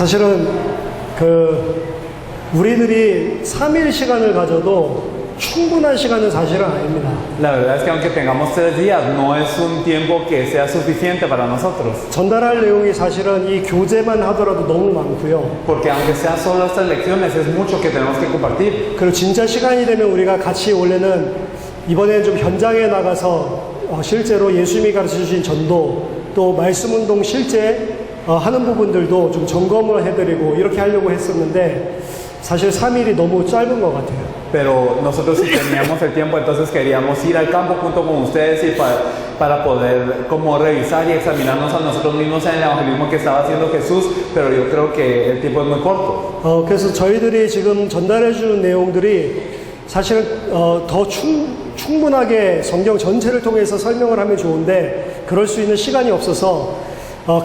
사실은 우리들이 3일 시간을 가져도 충분한 시간은 사실은 아닙니다. La verdad es que aunque tengamos 3 días, no es un tiempo que sea suficiente para nosotros. 전달할 내용이 사실은 이 교재만 하더라도 너무 많고요. Porque aunque sea solo estas lecciones, es mucho que tenemos que compartir. 그리고 진짜 시간이 되면 우리가 같이 원래는 이번에 좀 현장에 나가서 실제로 예수님이 가르쳐주신 전도 또 말씀운동 실제 하는 부분들도 좀 점검을 해드리고 이렇게 하려고 했었는데 사실 3일이 너무 짧은 것 같아요. Pero nosotros sí teníamos el tiempo, entonces queríamos ir al campo junto con ustedes y para poder como revisar y examinarnos a nosotros mismos en el evangelismo que estaba haciendo Jesús, pero yo creo que el tiempo es muy corto. 그래서 저희들이 지금 전달해 주는 내용들이 사실은 더 충분하게 성경 전체를 통해서 설명을 하면 좋은데 그럴 수 있는 시간이 없어서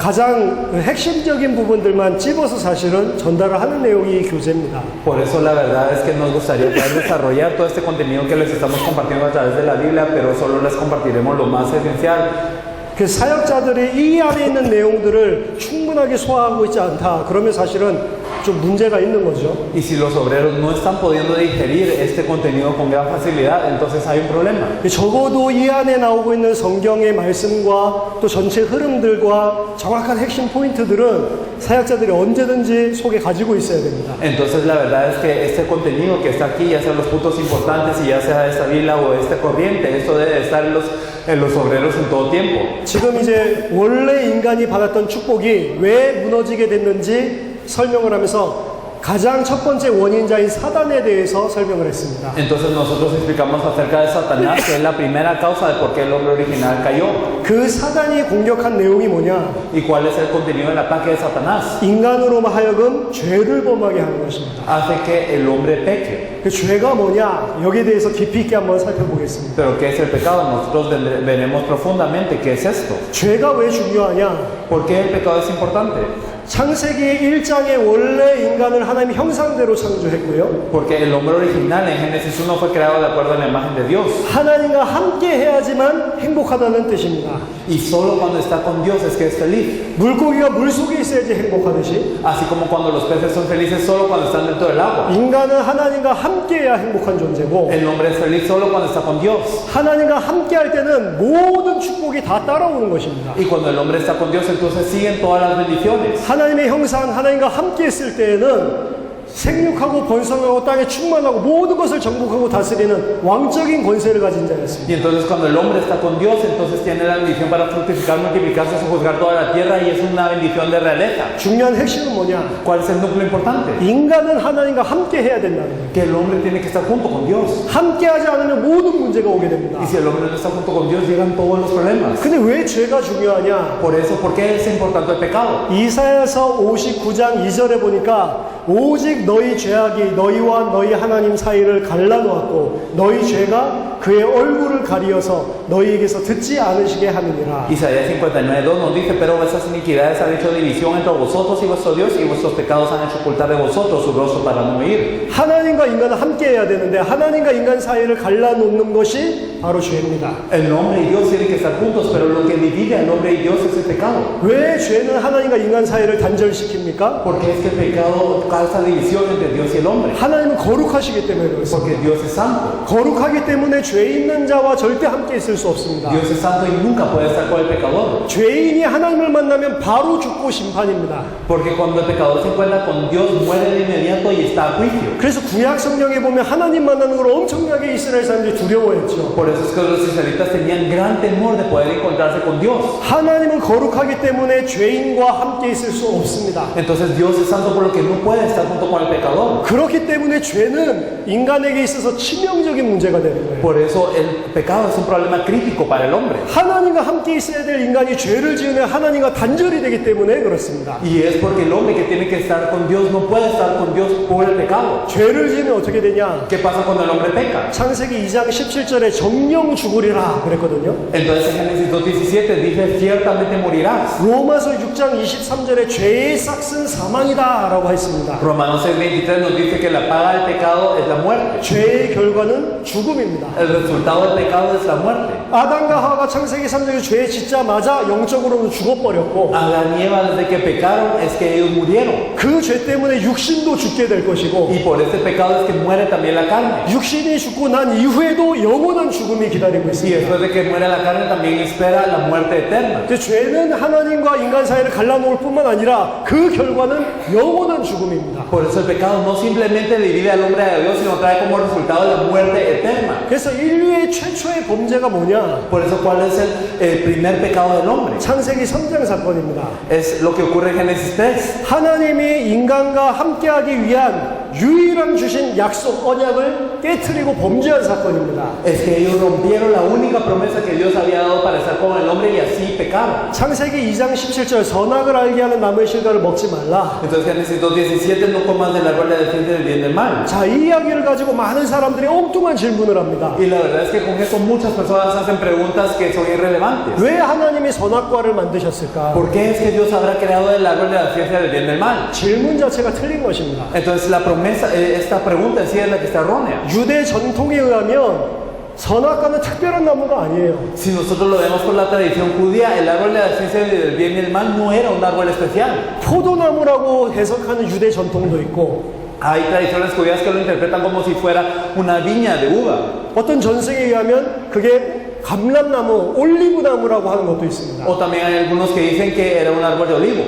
가장 핵심적인 부분들만 찝어서 사실은 전달을 하는 내용이 이 교재입니다. Por eso la verdad es que nos gustaría poder desarrollar todo este contenido que les estamos compartiendo a través de la Biblia, pero solo les compartiremos lo más esencial. 그 사역자들이 이 안에 있는 내용들을 충분하게 소화하고 있지 않다. 그러면 사실은 좀 문제가 있는 거죠. Y si los obreros no están pudiendo digerir este contenido con gran facilidad, entonces hay un problema. 적어도 이 안에 나오고 있는 성경의 말씀과 또 전체 흐름들과 정확한 핵심 포인트들은 사역자들이 언제든지 속에 가지고 있어야 됩니다. Entonces la verdad es que este contenido que está aquí, ya sea los puntos importantes y ya sea esta Biblia o esta corriente, esto debe estar en los obreros en todo tiempo. 지금 이제 원래 인간이 받았던 축복이 왜 무너지게 됐는지 설명을 하면서 가장 첫 번째 원인자인 사단에 대해서 설명을 했습니다. Entonces nosotros explicamos acerca de Satanás, que es la primera causa de por qué el hombre original cayó. 그 사단이 공격한 내용이 뭐냐? ¿Y cuál es el contenido del ataque de Satanás? 인간으로 하여금 죄를 범하게 하는 것입니다. Hace que el hombre peque. 그 죄가 뭐냐? 여기에 대해서 깊이 있게 한번 살펴보겠습니다. ¿Pero qué es el pecado? Nosotros veremos profundamente qué es esto. 죄가 왜 중요하냐? ¿Por qué el pecado es importante? 창세기 1장에 원래 인간을 하나님이 형상대로 창조했고요. Porque el hombre original en Génesis 1 fue creado de acuerdo a la imagen de Dios. 하나님과 함께 해야지만 행복하다는 뜻입니다. Y solo cuando está con Dios es que es feliz. 물고기가 물속에 있어야지 행복하듯이 Así como cuando los peces son felices solo cuando están dentro del agua. 인간은 하나님과 함께 해야 행복한 존재고 El hombre es feliz solo cuando está con Dios. 하나님과 함께 할 때는 모든 축복이 다 따라오는 것입니다. Y cuando el hombre está con Dios, entonces siguen todas las bendiciones. 하나님의 형상, 하나님과 함께 있을 때에는 생육하고 번성하고 땅에 충만하고 모든 것을 정복하고 다스리는 왕적인 권세를 가진 자였습니다. Y entonces cuando el hombre está con Dios, entonces tiene la bendición para fructificar, multiplicarse, sojuzgar toda la tierra y es una bendición de realeza. 중요한 핵심은 뭐냐? ¿Cuál es el núcleo importante? 인간은 하나님과 함께 해야 된다는 거예요. Que el hombre tiene que estar junto con Dios. 함께 하지 않으면 모든 문제가 오게 됩니다. Y si el hombre no está junto con Dios, llegan todos los problemas. 근데 왜 죄가 중요하냐? Por eso, ¿por qué es importante el pecado? 이사야서 59장 2절에 보니까 오직 너희 죄악이 너희와 너희 하나님 사이를 갈라놓았고 너희 죄가 그의 얼굴을 가리어서 너희에게서 듣지 않으시게 함이니라. Isaías 59:2 nos dice, pero esas iniquidades han hecho división entre vosotros y vuestro Dios, y vuestros pecados han hecho ocultar de vosotros su rostro para no oír. 하나님과 인간은 함께 해야 되는데 하나님과 인간 사이를 갈라놓는 것이 바로 죄입니다. El hombre y Dios tienen que estar juntos, pero lo que divide al hombre y Dios es el pecado. 왜 죄는 하나님과 인간 사이를 단절시킵니까? Porque es que el pecado causa división entre Dios y el hombre. 하나님은 거룩하시기 때문에 그렇습니다. Porque Dios es santo. 거룩하기 때문에 죄 있는 자와 절대 함께 있을 수 없습니다. Dios es santo y nunca puede estar con el pecador. 죄인이 하나님을 만나면 바로 죽고 심판입니다. Porque cuando el pecador se encuentra con Dios, muere de inmediato y está a juicio. 그래서 구약 성경에 보면 하나님 만나는 걸 엄청나게 이스라엘 사람들이 두려워했죠. Por eso es que los israelitas tenían gran temor de poder encontrarse con Dios. 하나님은 거룩하기 때문에 죄인과 함께 있을 수 없습니다. Entonces Dios es santo por lo que no puede estar junto con el pecador. 그렇기 때문에 죄는 인간에게 있어서 치명적인 문제가 되는 거예요. Por eso el pecado es un problema crítico para el hombre. 하나님과 함께 있어야 될 인간이 죄를 지으면 하나님과 단절이 되기 때문에 그렇습니다. Y es porque el hombre que tiene que estar con Dios no puede estar con Dios por el pecado. 죄를 지으면 어떻게 되냐? ¿Qué pasa cuando el hombre peca? 창세기 2장 17절에 정령 죽으리라 그랬거든요. Entonces en Génesis 2:17 dice, ciertamente morirás. 로마서 6장 23절에 죄의 싹은 사망이다 라고 했습니다. Romanos 6:23 nos dice que la paga del pecado es la muerte. 죄의 결과는 죽음입니다. El resultado del pecado es la muerte. 아담과 하와가 창세기 3장에 죄에 짓자마자 영적으로는 죽어버렸고 Adán y Eva desde que pecaron es que ellos murieron. 그 죄 때문에 육신도 죽게 될 것이고 Y por ese pecado es que muere también la carne. 육신이 죽고 난 이후에도 영원한 죽음이 기다리고 Y 있습니다. después de que muere la carne también espera la muerte eterna. 그 죄는 하나님과 인간 사이를 갈라놓을 뿐만 아니라 그 결과는 영원한 죽음입니다. Por eso el pecado no simplemente divide al hombre de Dios, sino trae como resultado la muerte eterna. 그래서 인류의 최초의 범죄가 뭐냐? Por eso, ¿cuál es el primer pecado del hombre? 창세기 3장 사건입니다. Es lo que ocurre en Génesis 3. 하나님이 인간과 함께하기 위한 유일한 주신 약속 언약을 깨트리고 범죄한 사건입니다. Es que ellos rompieron la única promesa que Dios había dado para estar con el hombre y así pecaron. 창세기 2장 17절 선악을 알게 하는 나무의 실과를 먹지 말라. Entonces Génesis 2:17, no comas del árbol de la ciencia del bien y del mal. 자, 이 이야기를 가지고 많은 사람들이 엉뚱한 질문을 합니다. Y la verdad es que con eso muchas personas hacen preguntas que son irrelevantes. 왜 하나님이 선악과를 만드셨을까? ¿Por qué es que Dios habrá creado el árbol de la ciencia del bien y del mal? 질문 자체가 틀린 것입니다. Entonces la promesa, esta pregunta en sí es la que está errónea. 유대 전통에 의하면 선악과는 특별한 나무가 아니에요. Si nosotros lo vemos por la tradición judía, el árbol de la ciencia del bien y del mal no era un árbol especial. 포도나무라고 해석하는 유대 전통도 있고 Hay tradiciones judías que lo interpretan como si fuera una viña de uva. 어떤 전승에 의하면 그게 감람나무, 올리브나무라고 하는 것도 있습니다. O también hay algunos que dicen que era un árbol de olivo.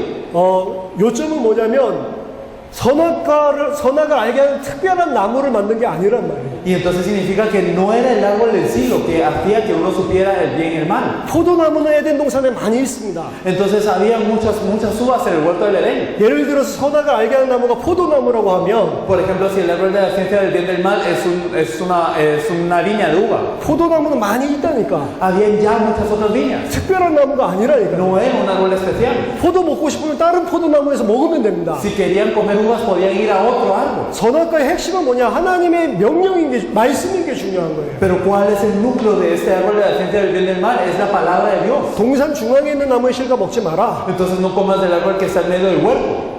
요점은 뭐냐면 선악을 알게 하는 특별한 나무를 만든 게 아니란 말이에요. Y entonces significa que no era el árbol en sí lo que hacía que uno supiera el bien y el mal. 포도나무는 에덴 동산에 많이 있습니다. Entonces había muchas uvas en el huerto del Edén. 예를 들어서 선악을 알게 하는 나무가 포도나무라고 하면 Por ejemplo, si el árbol de la ciencia del bien y del mal es una viña de uva, 포도나무는 많이 있다니까. había ya muchas otras viñas. 특별한 나무가 아니라니까. No era un árbol especial. 포도 먹고 싶으면 다른 포도나무에서 먹으면 됩니다. Si querían comer uvas podían ir a otro árbol. 선악과의 핵심은 뭐냐? 하나님의 명령인 게, 말씀인 게 중요한 거예요. Pero ¿cuál es el núcleo de este árbol de la ciencia del bien y del mal? Es la palabra de Dios. 동산 중앙에 있는 나무의 실과 먹지 마라. Entonces no comas del árbol que está en medio del huerto.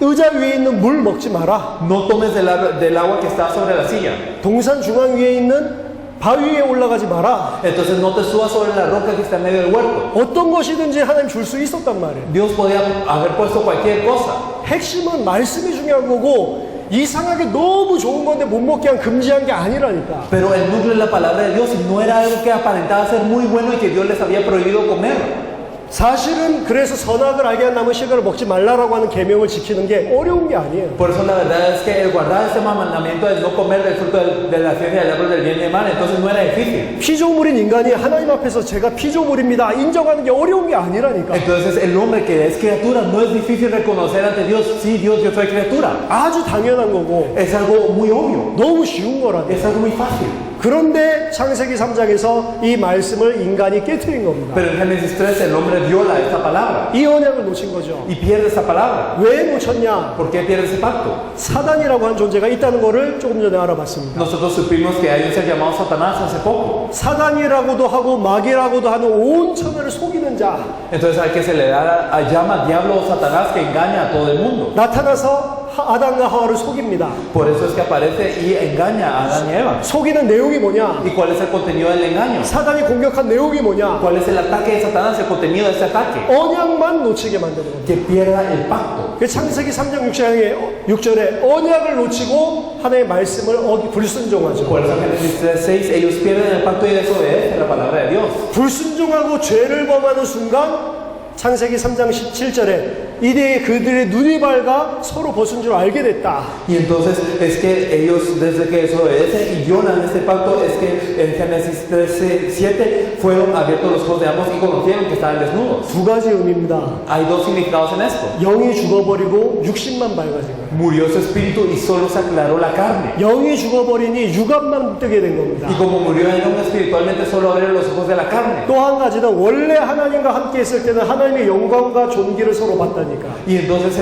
의자 위에 있는 물 먹지 마라. No tomes del agua que está sobre la silla. 동산 중앙 위에 있는 바위 위에 올라가지 마라. Entonces no te subas sobre la roca que está en medio del huerto. 어떤 것이든지 하나님 줄 수 있었단 말이에요. Dios podía haber puesto cualquier cosa. 핵심은 말씀이 중요한 거고 이상하게 너무 좋은 건데 못 먹게 한 금지한 게 아니라니까. Pero el núcleo es la palabra de Dios y no era algo que aparentaba ser muy bueno y que Dios les había prohibido comer. 사실은 그래서 선악을 알게 한 나무 실과를 먹지 말라라고 하는 계명을 지키는 게 어려운 게 아니에요. Por eso la verdad es que el guardar este mandamiento de no comer del fruto de la ciencia del árbol del bien y del mal, entonces no era difícil. 피조물인 인간이 하나님 앞에서 제가 피조물입니다 인정하는 게 어려운 게 아니라니까. Entonces el hombre que es criatura no es difícil reconocer ante Dios, sí Dios, yo soy criatura. 아주 당연한 거고 Es algo muy obvio, 너무 쉬운 거라니. es algo muy fácil. 그런데 창세기 3장에서 이 말씀을 인간이 깨트린 겁니다. Pero en Génesis 3 el hombre viola esta palabra 이 언약을 놓친 거죠. y pierde esta palabra. 왜 놓쳤냐? ¿Por qué pierde ese pacto? 사단이라고 하는 존재가 있다는 거를 조금 전에 알아봤습니다. Nosotros supimos que hay un ser llamado Satanás hace poco. 사단이라고도 하고 마귀라고도 하는 온 천하를 속이는 자 Entonces hay que se le llama diablo o Satanás que engaña a todo el mundo. 나타나서 아담과 하와를 속입니다. Por eso es que aparece y engaña a Adán y Eva. 속이는 내용이 뭐냐? ¿Y cuál es el contenido del engaño? 사단이 공격한 내용이 뭐냐? ¿Cuál es el ataque de Satanás? El contenido de este ataque. 언약만 놓치게 만드는 겁니다. Que pierda el pacto. 그 창세기 3장 6절에 언약을 놓치고 하나님의 말씀을 불순종하죠. Por eso en Génesis 3:6 ellos pierden el pacto y desobedecen la palabra de Dios. 불순종하고 죄를 범하는 순간 창세기 3장 17절에 이때 그들의 눈이 밝아 서로 벗은 줄 알게 됐다. Y entonces es que ellos desde que desobedecen y violan este pacto es que en Génesis 13:7 fueron abiertos los ojos de ambos y conocieron que estaban desnudos. 두 가지 의미입니다. Hay dos significados en esto. 영이 죽어버리고 육신만 밝아진 거예요. Murió su espíritu y solo se aclaró la carne. 영이 죽어버리니 육안만 뜨게 된 겁니다. Y como murió el hombre espiritualmente solo abrieron los ojos de la carne. 또 한 가지는 원래 하나님과 함께 있을 때는 하나님의 영광과 존귀를 서로 받다니 어마어마하다니까. Y entonces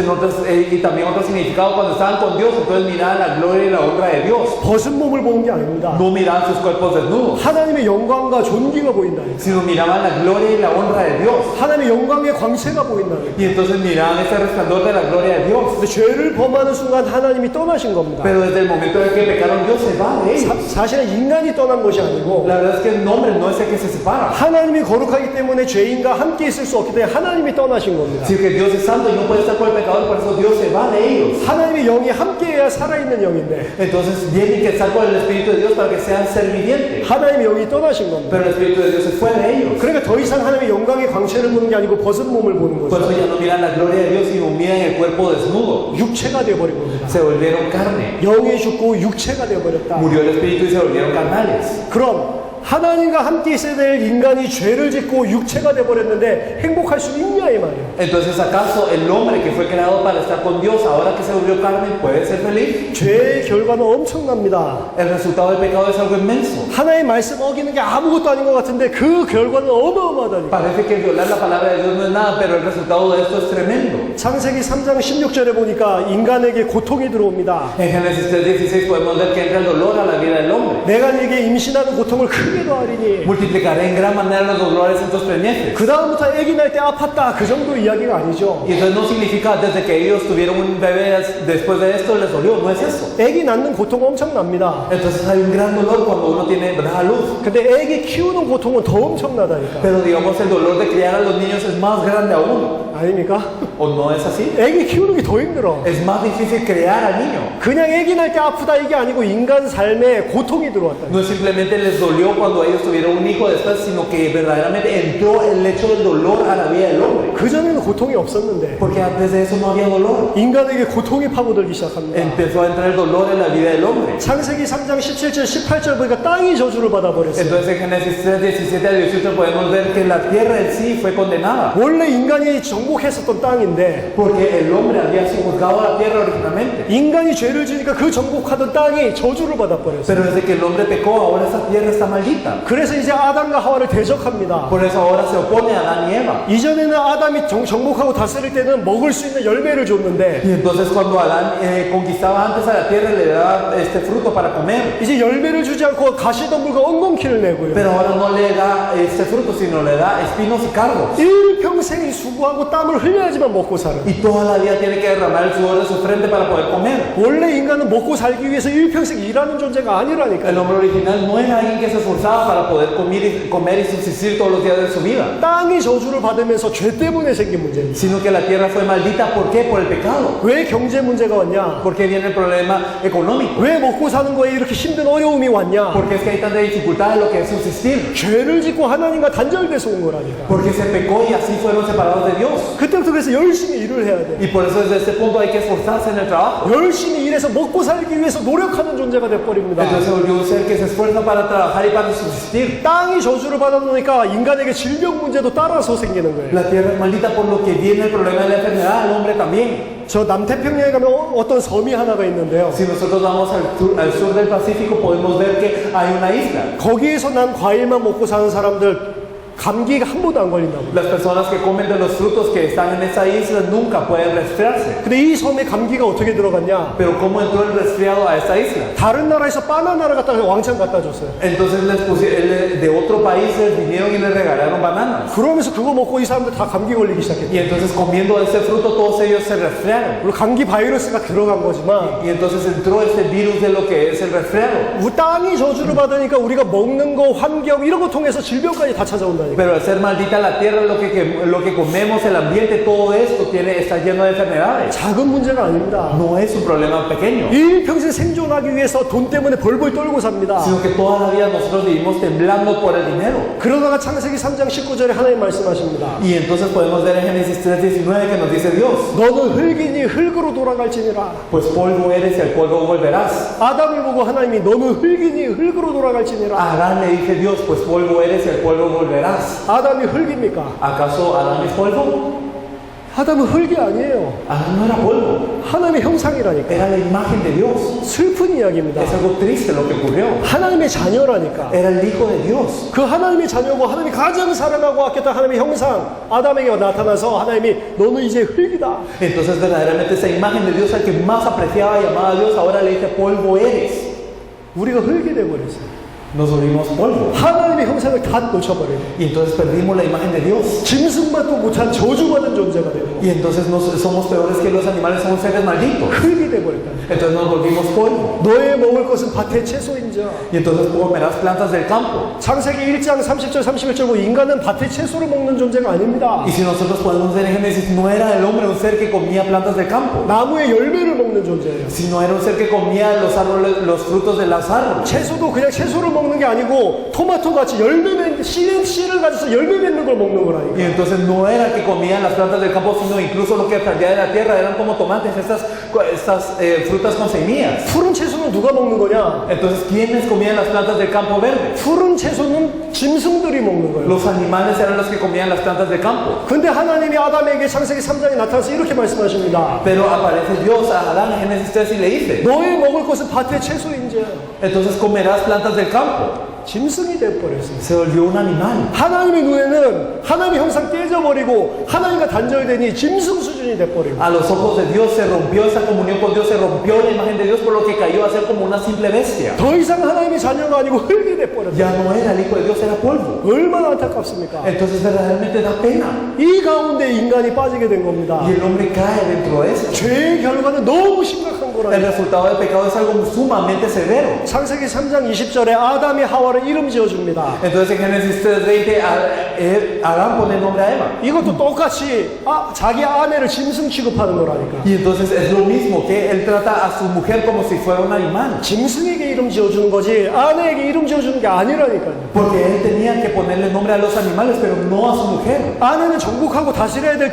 y también otro significado cuando estaban con Dios, entonces miraban la gloria y la honra de Dios. 벗은 몸을 보는 게 아닙니다. No miraban sus cuerpos desnudos, 하나님의 영광과 존귀가 보인다니까. sino miraban la gloria y la honra de Dios. 하나님의 영광의 광채가 보인다니까. Y entonces miraban ese resplandor de la gloria de Dios. 근데 죄를 범하는 순간 하나님이 떠나신 겁니다. Pero desde el momento en que pecaron, Dios se va de ellos. 사실은 인간이 떠난 것이 아니고 La verdad es que el hombre no es el que se separa. 하나님이 거룩하기 때문에 죄인과 함께 있을 수 없기 때문에 하나님이 떠나신 겁니다. Si que Dios es santo y no puede estar con el pecador, por eso Dios se va de ellos. 하나님의 영이 함께해야 살아있는 영인데 Entonces tienen que estar con el Espíritu de Dios para que sean servivientes. 하나님의 영이 떠나신 겁니다. Pero el Espíritu de Dios se fue de ellos. 그러니까 더 이상 하나님의 영광의 광채를 보는 게 아니고 벗은 몸을 보는 Por 거죠. eso ya no miran la gloria de Dios, sino miran el cuerpo desnudo. 육체가 되어버린 겁니다. Se volvieron carne. 영이 죽고 육체가 되어버렸다. Murió el Espíritu y se volvieron carnales. 그럼 하나님과 함께 있어야 될 인간이 죄를 짓고 육체가 되어버렸는데 행복할 수 있냐 이 말이에요. Entonces, ¿acaso el hombre que fue creado para estar con Dios, ahora que se volvió carne, puede ser feliz? 죄의 결과는 엄청납니다. El resultado del pecado es algo inmenso. 하나님의 말씀 어기는 게 아무것도 아닌 것 같은데 그 결과는 어마어마하다니까. Parece que violar la palabra de Dios no es nada, pero el resultado de esto es tremendo. 창세기 3장 16절에 보니까 인간에게 고통이 들어옵니다. En Génesis 3:16 podemos ver que entra el dolor a la vida del hombre. 내가 네게 임신하는 고통을 크게 더하리니. Multiplicaré en gran manera los dolores en tus preñeces. 그 다음부터 아기 날 때 아팠다 그 정도 이야기가 아니죠. Y entonces no significa desde que ellos tuvieron un bebé, después de esto les dolió, no es eso. 아기 낳는 고통 엄청납니다. Entonces hay un gran dolor cuando uno da a luz. 근데 아기 키우는 고통은 더 엄청나다니까. Pero digamos el dolor de criar a los niños es más grande aún. 아닙니까? ¿O no es así? 아기 키우는 게 더 힘들어. Es más difícil crear al niño. 그냥 아기 날 때 아프다 이게 아니고 인간 삶에 고통이 들어왔다. No simplemente les dolió cuando ellos tuvieron un hijo después, sino que verdaderamente entró el hecho del dolor a la vida del hombre. 그전에는 고통이 없었는데 Porque antes de eso no había dolor. 인간에게 고통이 파고들기 시작합니다. Empezó a entrar el dolor en la vida del hombre. 창세기 3장 17절 18절 보니까 땅이 저주를 받아버렸어요. Entonces en Génesis 3, 17 al 18 podemos ver que la tierra en sí fue condenada. 원래 인간이 정복했었던 땅인데 Porque el hombre había sojuzgado la tierra originalmente. 인간이 죄를 지니까 그 정복하던 땅이 저주를 받아버렸어요. Pero desde que el hombre pecó, ahora esa tierra está maldita. 그래서 이제 아담과 하와를 대적합니다. Por eso ahora se opone a Adán y Eva. 이전에는 아담이 정복하고 다스릴 때는 먹을 수 있는 열매를 줬는데 Y entonces cuando Adán conquistaba antes a la tierra, le daba este fruto para comer. 이제 열매를 주지 않고 가시덤불과 엉겅퀴를 내고요. Pero ahora no le da este fruto, sino le da espinos y cardos. 일평생 수고하고 땀을 흘려야지만 먹고 살아요. Y toda la vida tiene que derramar el sudor de su frente para poder comer. 원래 인간은 먹고 살기 위해서 일평생 일하는 존재가 El 아니라니까요. hombre original no era alguien que se esforzaba para poder comer y subsistir todos los días de su vida, 땅이 저주를 받으면서 죄 때문에 생긴 문제입니다. sino que la tierra fue maldita. ¿Por qué? Por el pecado. 왜 경제 문제가 왔냐? ¿Por qué viene el problema económico? 왜 먹고 사는 거에 이렇게 힘든 어려움이 왔냐? Porque es que hay tanta dificultad en lo que es subsistir. 죄를 짓고 하나님과 단절돼서 온 거라니까. Porque se pecó y así fueron separados de Dios. 그때부터 그래서 열심히 일을 해야 돼. Y por eso desde este punto hay que esforzarse en el trabajo. 열심히 일해서 먹고 살기 위해서 노력하는 존재가 돼버립니다. Entonces se volvió un ser que se esfuerza para trabajar y para subsistir. 땅이 저주를 받아놓으니까 인간에게 질병 문제도 따라서 생기는 거예요. La tierra es maldita, por lo que viene el problema de la enfermedad al hombre también. 저 남태평양에 가면 어떤 섬이 하나가 있는데요. Si nosotros vamos al sur del Pacífico, podemos ver que hay una isla. 거기에서 난 과일만 먹고 사는 사람들 감기가 한 번도 안 걸린다고. Las personas que comen de los frutos que están en esa isla nunca pueden resfriarse. 근데 이 섬에 감기가 어떻게 들어갔냐? Pero ¿cómo entró el resfriado a esta isla? 다른 나라에서 바나나를 갖다가 왕창 갖다 줬어요. Entonces de otro país les vinieron y les regalaron bananas. 그러면서 그거 먹고 이 사람들 다 감기 걸리기 시작했죠. Y entonces comiendo ese fruto todos ellos se resfriaron. 물론 감기 바이러스가 들어간 거지만 Y entonces entró este virus de lo que es el resfriado. 땅이 저주를 받으니까 우리가 먹는 거, 환경 이런 거 통해서 질병까지 다 찾아온다니까. Pero al ser maldita la tierra, lo que comemos, el ambiente, todo esto está lleno de enfermedades. 작은 문제가 아닙니다. No es un problema pequeño, 일평생 생존하기 위해서 돈 때문에 벌벌 떨고 삽니다. sino que toda la vida nosotros vivimos temblando por el dinero. 그러다가 창세기 3장 19절에 하나님 말씀하십니다. Y entonces podemos ver en Génesis 3:19 que nos dice Dios: 너는 흙이니 흙으로 돌아갈지니라. pues polvo eres y al polvo volverás. 아담을 보고 하나님이 너는 흙이니 흙으로 돌아갈지니라. A Adán le dice Dios: pues polvo eres y al polvo volverás. 아담이 흙입니까? ¿Acaso Adán es polvo? 아담은 흙이 아니에요. Adán no era polvo, 하나님의 형상이라니까. era la imagen de Dios. 슬픈 이야기입니다. Es algo triste lo que ocurrió. 하나님의 자녀라니까. Era el hijo de Dios. 그 하나님의 자녀고 하나님이 가장 사랑하고 아꼈던 하나님의 형상 아담에게 나타나서 하나님이 너는 이제 흙이다. Entonces verdaderamente esa imagen de Dios al que más apreciaba y amaba a Dios, ahora le dice polvo eres. 우리가 흙이 돼버렸어요. Nos volvimos polvo. 하나님의 형상을 다 놓쳐버리고 Y entonces perdimos la imagen de Dios. 짐승만도 못한 저주받은 존재가 되고 Y entonces somos peores que los animales, somos seres malditos. 흙이 돼버렸다. Entonces nos volvimos polvo. 너의 먹을 것은 밭의 채소인자. Y entonces comerás plantas del campo. 창세기 1장 30절 31절 보면 인간은 밭의 채소를 먹는 존재가 아닙니다. Y si nosotros podemos ver en Génesis, no era el hombre un ser que comía plantas del campo, 나무의 열매를 먹는 존재예요. sino era un ser que comía los árboles, los frutos de los árboles. 채소도 그냥 채소를 먹는 게 아니고 토마토 같이 열매 맺는 씨를 가져서 열매 맺는 걸 먹는 Y 거라니까. entonces no era que comían las plantas del campo, sino incluso lo que salía de la tierra eran como tomates, estas frutas con semillas. 푸른 채소는 누가 먹는 거냐? Entonces, ¿quiénes comían las plantas del campo verde? 푸른 채소는 짐승들이 먹는 거예요. Los animales eran los que comían las plantas del campo. 근데 하나님이 아담에게 창세기 3장에 나타나서 이렇게 말씀하십니다. Pero aparece Dios a Adán en Génesis 3 y le dice, 너의 먹을 것은 밭의 채소인지 entonces comerás plantas del campo. 짐승이 돼버렸어요. Se volvió un animal. 하나님의 눈에는 하나님의 형상 깨져버리고 하나님과 단절되니 짐승 수준이 돼버리고 A los ojos de Dios se rompió esa comunión con Dios, se rompió la imagen de Dios, por lo que cayó a ser como una simple bestia. 더 이상 하나님의 자녀가 아니고 흙이 돼버렸어요. Ya no era el hijo de Dios, era polvo. 얼마나 안타깝습니까? Entonces verdaderamente da pena. 이 가운데 인간이 빠지게 된 겁니다. Y el hombre cae dentro de eso. 죄의 결과는 너무 심각한 El 거라니까. resultado del pecado es algo sumamente severo. 창세기 3장 20절에 아담이 하와를 이름 지어줍니다. Entonces en Génesis 3:20 Adán pone nombre a Eva. 이것도 똑같이 자기 아내를 짐승 취급하는 거라니까. Y entonces es lo mismo, que él trata a su mujer como si fuera un animal. 짐승에게 이름 지어주는 거지 아내에게 이름 지어주는 게 아니라니까요. Porque él tenía que ponerle nombre a los animales, pero no a su mujer. 아내는 정복하고 다스려야 될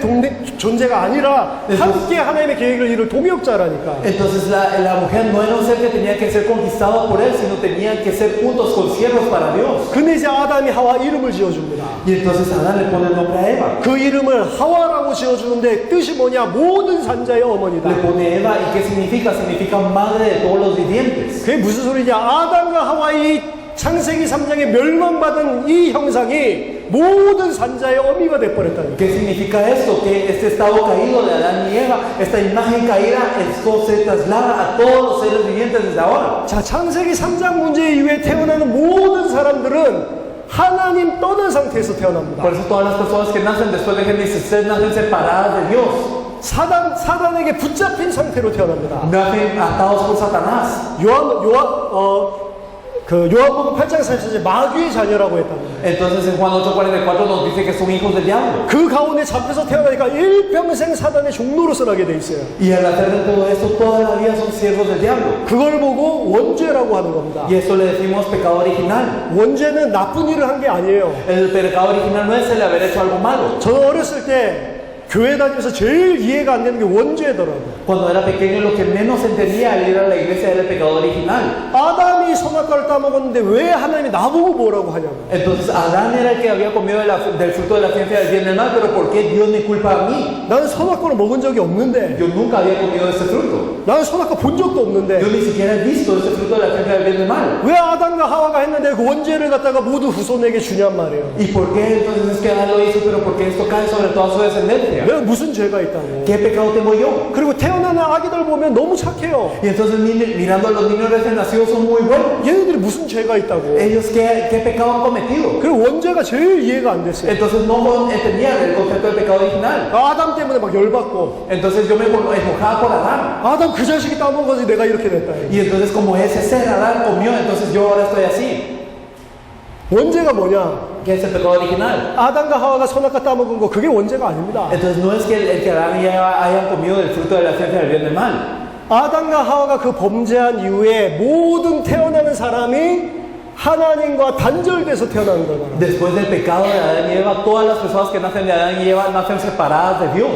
존재가 아니라 함께 하나님의 계획을 이룰 동역자라니까. Entonces la mujer no era un ser que tenía que ser conquistado por él, sino tenían que ser juntos consiervos para Dios. 근데 이제 아담이 하와 이름을 지어줍니다. Y entonces Adán le pone el nombre a Eva. 그 이름을 하와라고 지어주는데 뜻이 뭐냐? 모든 산자의 어머니다. Le pone Eva, ¿y qué significa? Significa madre de todos los vivientes. 그게 무슨 소리냐? 아담과 하와의 창세기 3장에 멸망받은 이 형상이 모든 산자의 어미가 돼버렸다니까. ¿Qué significa esto? Que este estado caído de Adán y Eva, esta imagen caída, esto se traslada a todos los seres vivientes desde ahora. 자, 창세기 3장 문제 이후에 태어나는 모든 사람들은 하나님 떠난 상태에서 태어납니다. Por eso todas las personas que nacen después de Génesis 3 nacen separadas de Dios. 사단에게 붙잡힌 상태로 태어납니다. Nacen atados por Satanás. 요한복음 8장 44절 마귀의 자녀라고 했답니다. Entonces en Juan 8:44 nos dice que son hijos del diablo. 그 가운데 잡혀서 태어나니까 일평생 사단의 종로로 서라게 돼 있어요. Y al hacer de todo esto, toda la vida son siervos del diablo. 그걸 보고 원죄라고 하는 겁니다. Y eso le decimos pecado original. 원죄는 나쁜 일을 한 게 아니에요. El pecado original no es el haber hecho algo malo. 저는 어렸을 때 교회 다니면서 제일 이해가 안 되는 게 원죄더라고요. Cuando era pequeño, lo que menos entendía al ir a la iglesia era el pecado original. 아담이 선악과를 따먹었는데 왜 하나님이 나보고 뭐라고 하냐고. Entonces Adán era el que había comido del fruto de la ciencia del bien y del mal, pero ¿por qué Dios me culpa a mí? 나는 선악과를 먹은 적이 없는데, Yo nunca había comido ese fruto. 나는 선악과 본 적도 없는데, Yo ni siquiera he visto ese fruto de la ciencia del bien y del mal. 왜 아담과 하와가 했는데 그 원죄를 갖다가 모두 후손에게 주냔 말이에요. ¿Y por qué entonces es que Adán lo hizo, pero por qué esto cae sobre toda su descendencia? 내가 무슨 죄가 있다고. ¿Qué pecado tengo yo? 그리고 태어나는 아기들 보면 너무 착해요. Y entonces mirando a los niños recién nacidos son muy buenos. 얘네들이 무슨 죄가 있다고. Ellos ¿qué pecado han cometido? 그리고 원죄가 제일 이해가 안 됐어요. Entonces no entendían el concepto del pecado original. 아담 때문에 막 열받고, Entonces yo me enojaba por Adán. 아담 그 자식이 따먹어서 내가 이렇게 됐다. Y entonces como ese ser Adán comió, entonces yo ahora estoy así. 원죄가 뭐냐? ¿Qué es el pecado original? 아담과 하와가 선악과 따먹은 거 그게 원죄가 아닙니다. Entonces no es que el que Adán y Eva hayan comido del fruto de la ciencia del bien y del mal. 아담과 하와가 그 범죄한 이후에 모든 태어나는 사람이 하나님과 단절돼서 태어나는 거잖아. Después del pecado de Adán y Eva, todas las personas que nacen de Adán y Eva nacen separadas de Dios.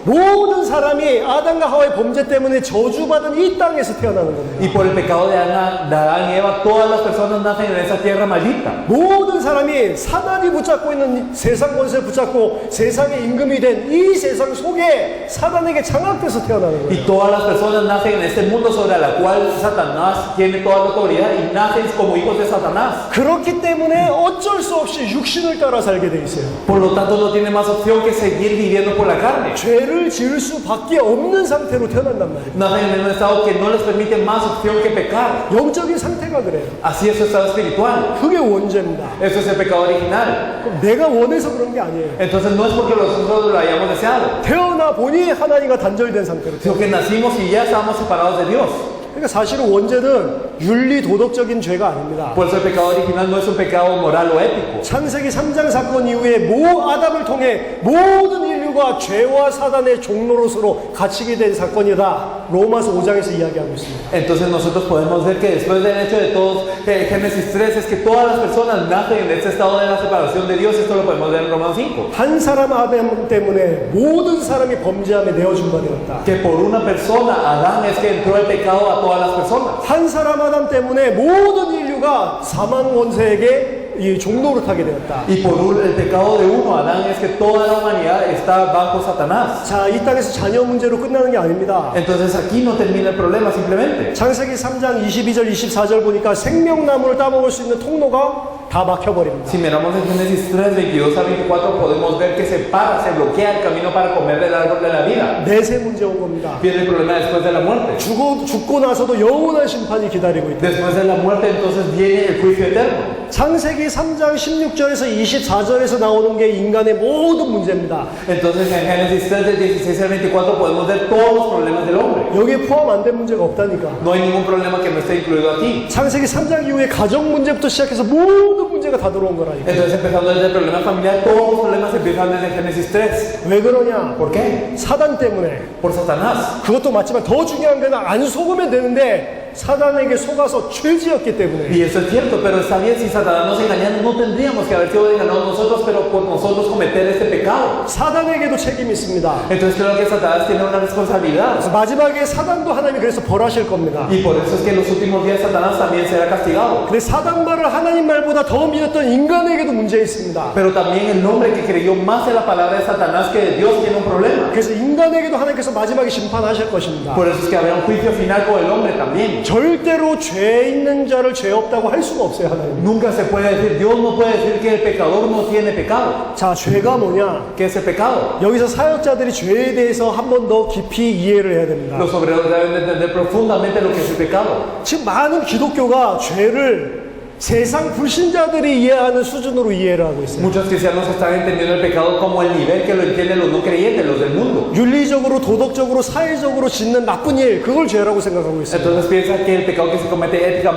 모든 사람이 아담과 하와의 범죄 때문에 저주받은 이 땅에서 태어나는 겁니다. Y por el pecado de Adán y Eva, todas las personas nacen en esa tierra maldita. 모든 사람이 사단이 붙잡고 있는 세상 권세를 붙잡고 세상의 임금이 된 이 세상 속에 사단에게 장악돼서 태어나는 거예요. Y todas las personas nacen en este mundo sobre la cual Satanás tiene toda la autoridad y nacen como hijos de Satanás. 그렇기 때문에 어쩔 수 없이 육신을 따라 살게 돼 있어요. Por lo tanto, no tiene más opción que seguir viviendo por la carne. 죄를 지을 수밖에 없는 상태로 태어난단 말이에요. Nacen en un estado que no les permite más opción que pecar. 영적인 상태가 그래요. Así es su estado espiritual. 그게 원죄입니다. Eso es el pecado original. 그럼 내가 원해서 그런 게 아니에요. Entonces no es porque nosotros lo hayamos deseado, 태어나 보니 하나님과 단절된 상태로 태어나요. sino que nacimos y ya estábamos separados de Dios. 그러니까 사실은 원죄는 윤리 도덕적인 죄가 아닙니다. Por eso el pecado original no es un pecado moral o ético. 창세기 3장 사건 이후에 모 아담을 통해 모든 인류가 죄와 사단의 종로로서로 갇히게 된 사건이다. 로마서 5장에서 이야기하고 있습니다. Entonces nosotros podemos ver que después del hecho de todos, Génesis 3 es que todas las personas nacen en este estado de la separación de Dios. Esto lo podemos ver en Romanos 5. 한 사람 아담 때문에 모든 사람이 범죄함에 내어준 바 되었다. Que por una persona, Adán, es que entró el pecado a todas las personas. 한 사람 아담 때문에 모든 인류가 사망 권세에게 이 종로를 타게 되었다. Y por el pecado de uno, Adán, es que toda la humanidad está bajo Satanás. 자, 이 땅에서 자녀 문제로 끝나는 게 아닙니다. Entonces aquí no termina el problema simplemente. 창세기 3장 22절 24절 보니까 생명나무를 따먹을 수 있는 통로가 다 막혀버립니다. Si miramos en Génesis 3, 22 a 24, podemos ver que se bloquea el camino para comer del árbol de la vida. 내세 문제 온 겁니다. Viene el problema después de la muerte. 죽고 나서도 영원한 심판이 기다리고 있다. Después de la muerte, entonces viene el juicio eterno. 창세기 3장 16절에서 24절에서 나오는 게 인간의 모든 문제입니다. Entonces en Génesis 3, del 16 al 24, podemos ver todos los problemas del hombre. 여기에 포함 안 된 문제가 없다니까. No hay ningún problema que no esté incluido aquí. 창세기 3장 이후에 가정 문제부터 시작해서 모든 문제가 다 들어온 거라니까. Entonces, empezando desde el problema familiar, todos los problemas empiezan desde Génesis 3. 왜 그러냐? ¿Por qué? 사단 때문에. Por Satanás. 그것도 맞지만 더 중요한 건 안 속으면 되는데 사단에게 속아서 죄지었기 때문에. Y eso es cierto, pero está bien, si Satanás nos engañara, no tendríamos que haber sido engañados nosotros, pero por nosotros cometer este pecado. 사단에게도 책임이 있습니다. Entonces creo que Satanás tiene una responsabilidad. 마지막에 사단도 하나님이 그래서 벌하실 겁니다. Y por eso es que en los últimos días Satanás también será castigado. 근데 사단 말을 하나님 말보다 더 믿었던 인간에게도 문제 있습니다. Pero también el hombre que creyó más en la palabra de Satanás que de Dios tiene un problema. 그래서 인간에게도 하나님께서 마지막에 심판하실 것입니다. Por eso es que habrá un juicio final con el hombre también. 절대로 죄 있는 자를 죄 없다고 할 수가 없어요, 하나님. Nunca se puede decir, Dios no puede decir que el pecador no tiene pecado. 자, 죄가 뭐냐? ¿Qué es el pecado? 여기서 사역자들이 죄에 대해서 한 번 더 깊이 이해를 해야 됩니다. Los obreros deben de entender profundamente lo que es el pecado. 지금 많은 기독교가 죄를 세상 불신자들이 이해하는 수준으로 이해를 하고 있어요. Muchos cristianos están entendiendo el pecado como el nivel que lo entienden los no creyentes, los del mundo. 윤리적으로, 도덕적으로, 사회적으로 짓는 나쁜 일, 그걸 죄라고 생각하고 있어요. Entonces piensan que el pecado que se comete ética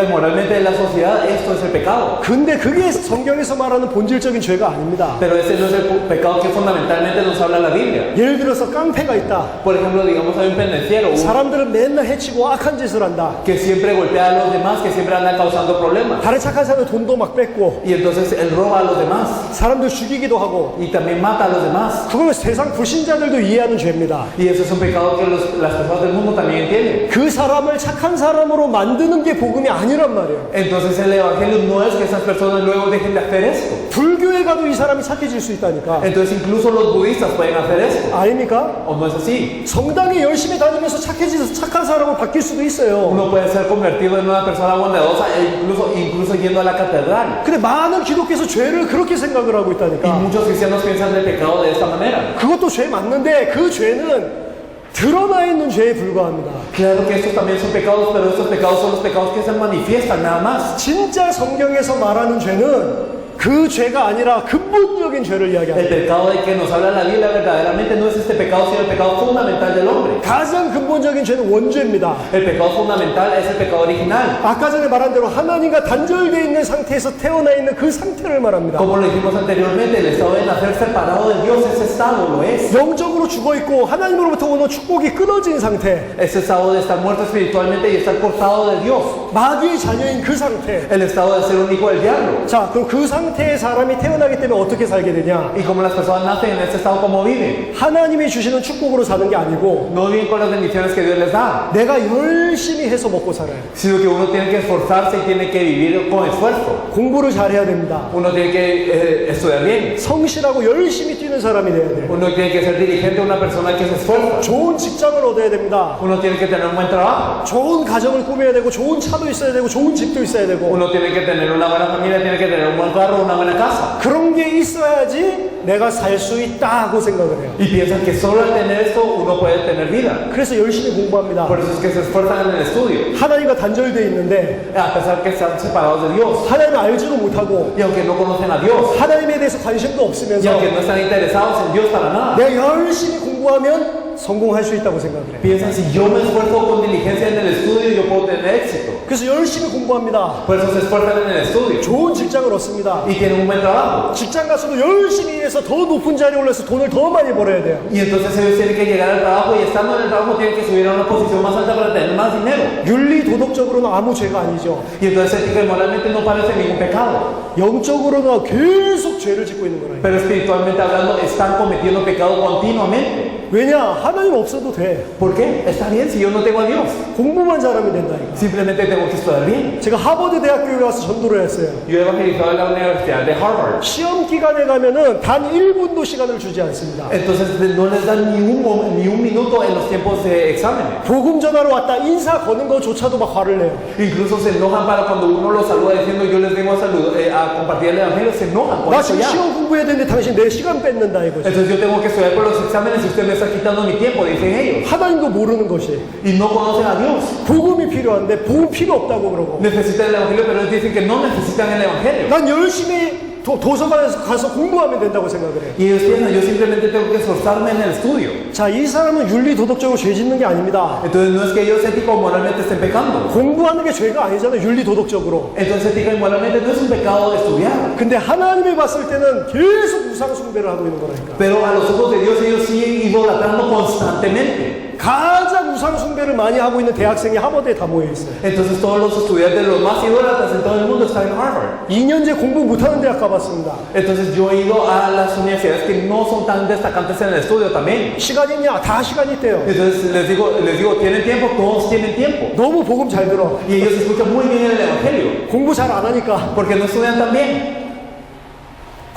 y moralmente de la sociedad, esto es el pecado. 근데 그게 성경에서 말하는 본질적인 죄가 아닙니다. Pero ese no es el pecado que fundamentalmente nos habla la Biblia. 예를 들어서 깡패가 있다. Por ejemplo, digamos hay un pendenciero, 사람들은 맨날 해치고 악한 짓을 한다. que siempre golpea a los demás, que siempre anda causando problemas. 다른 착한 사람들 돈도 막 뺏고 Y entonces él roba a los demás 사람들 죽이기도 하고 y también mata a los demás. 그걸 세상 불신자들도 이해하는 죄입니다. Y eso es un pecado que las personas del mundo también entienden. 그 사람을 착한 사람으로 만드는 게 복음이 아니란 말이에요. Entonces el evangelio no es que esas personas luego dejen de hacer esto. 불교에 가도 이 사람이 착해질 수 있다니까. Entonces incluso los budistas pueden hacer esto. 아닙니까? ¿O no es así? 성당에 열심히 다니면서 착해져서 착한 사람으로 바뀔 수도 있어요. Uno puede ser convertido en una persona bondadosa e incluso yendo a la catedral. 근데 많은 기독교에서 죄를 그렇게 생각을 하고 Y 있다니까. muchos cristianos piensan del pecado de esta manera. 그것도 죄 맞는데 그 죄는 드러나 있는 죄에 불과합니다. Claro que estos también son pecados, pero estos pecados son los pecados que se manifiestan nada más. 진짜 성경에서 말하는 죄는 그 죄가 아니라 근본적인 죄를 El 이야기합니다. pecado de que nos habla la Biblia verdaderamente no es este pecado, sino el pecado fundamental del hombre. 가장 근본적인 죄는 원죄입니다. El pecado fundamental es el pecado original. 아까 전에 말한 대로 하나님과 단절되어 있는 상태에서 태어나 있는 그 상태를 말합니다. Como lo dijimos anteriormente, el estado de nacer separado de Dios, ese estado lo es. 영적으로 죽어있고 하나님으로부터 오는 축복이 끊어진 상태, Ese estado de estar muerto espiritualmente y estar cortado de Dios. 마귀의 자녀인 그 상태. El estado de ser un hijo del diablo. 자, 그럼 그 상태를 상태의 사람이 태어나기 때문에 어떻게 살게 되냐? Y como las personas nacen en este estado, ¿cómo viven? 하나님이 주시는 축복으로 사는 게 아니고 No viven con las bendiciones que Dios les da, 내가 열심히 해서 먹고 살아요. sino que uno tiene que esforzarse y tiene que vivir con esfuerzo. 공부를 잘해야 됩니다. Uno tiene que estudiar bien. 성실하고 열심히 뛰는 사람이 돼야 돼요. Uno tiene que ser dirigente, una persona que se esfuerza. 좋은 직장을 얻어야 됩니다. Uno tiene que tener un buen trabajo. 좋은 가정을 꾸며야 되고 좋은 차도 있어야 되고 좋은 집도 있어야 되고 Uno tiene que tener una buena familia, tiene que tener un buen carro, una buena casa. 그런 게 있어야지 내가 살 수 있다고 생각을 해요. Y piensan que solo al tener esto uno puede tener vida. 그래서 열심히 공부합니다. Por eso es que se esfuerzan en el estudio. 하나님과 단절되어 있는데 A pesar que están separados de Dios. 하나님을 알지도 못하고 Y aunque no conocen a Dios. 하나님에 대해서 관심도 Y 없으면서 aunque no están interesados en Dios para nada. 내가 열심히 공부하면 성공할 수 있다고 생각을 해요. Piensan, si yo me esfuerzo con diligencia en el estudio, yo puedo tener éxito. 그래서 열심히 공부합니다. Por eso se esfuerzan en el estudio. 좋은 직장을 얻습니다. Y tienen un buen trabajo. 직장 가서도 열심히 해서 더 높은 자리에 올라서 돈을 더 많이 벌어야 돼요. Y entonces ellos tienen que llegar al trabajo y estando en el trabajo tienen que subir a una posición más alta para tener más dinero. 윤리 도덕적으로는 아무 죄가 아니죠. Y entonces ética y moralmente no parece ningún pecado. 영적으로는 계속 죄를 짓고 있는 거예요. Pero espiritualmente hablando están cometiendo pecado continuamente. 왜냐? 하나님 없어도 돼. ¿Por qué? Está bien si yo no tengo a Dios. 공부만 잘하면 된다니까. Simplemente tengo que estudiar bien. 제가 하버드 대학교에 가서 전도를 했어요. Yo he evangelizado en la Universidad de Harvard. 시험 기간에 가면은 단 1분도 시간을 주지 않습니다. Entonces no les dan ni un minuto en los tiempos de exámenes. 복음 전하러 왔다 인사 거는 거조차도 막 화를 내요. Incluso se enojan para cuando uno los saluda diciendo yo les vengo a compartir el evangelio, se enojan por 나 eso 지금 ya. 시험 공부해야 되는데 당신 내 시간 뺏는다 이거죠. Entonces yo tengo que estudiar por los exámenes y usted me está quitando mi tiempo, dicen ellos. 하나님도 모르는 것이 Y no conocen a Dios. 복음이 필요한데 복음 필요 없다고 그러고 Necesitan el evangelio, pero ellos dicen que no necesitan el evangelio. 난 열심히 도서관에서 가서 공부하면 된다고 생각을 해요. Y ellos piensan, yo simplemente tengo que esforzarme en el estudio. 자, 이 사람은 윤리 도덕적으로 죄 짓는 게 아닙니다. Entonces no es que ellos ético o moralmente estén pecando. 공부하는 게 죄가 아니잖아요. 윤리 도덕적으로. Entonces ética y moralmente no es un pecado de estudiar. 근데 하나님이 봤을 때는 계속 우상 숭배를 하고 있는 거라니까. Pero a los ojos de Dios ellos siguen idolatrando constantemente. 가장 우상 숭배를 많이 하고 있는 대학생이 하버드에 다 모여 있어요. Entonces todos los estudiantes, los más idólatras en todo el mundo están en Harvard. 2년제 공부 못하는 대학 가봤습니다. Entonces yo he ido a las universidades que no son tan destacantes en el estudio también. 시간 있냐? 다 시간 있대요. Entonces les digo, ¿tienen tiempo? Todos tienen tiempo. 너무 복음 잘 들어. Y ellos escuchan muy bien el evangelio. 공부 잘 안 하니까. Porque no estudian tan bien.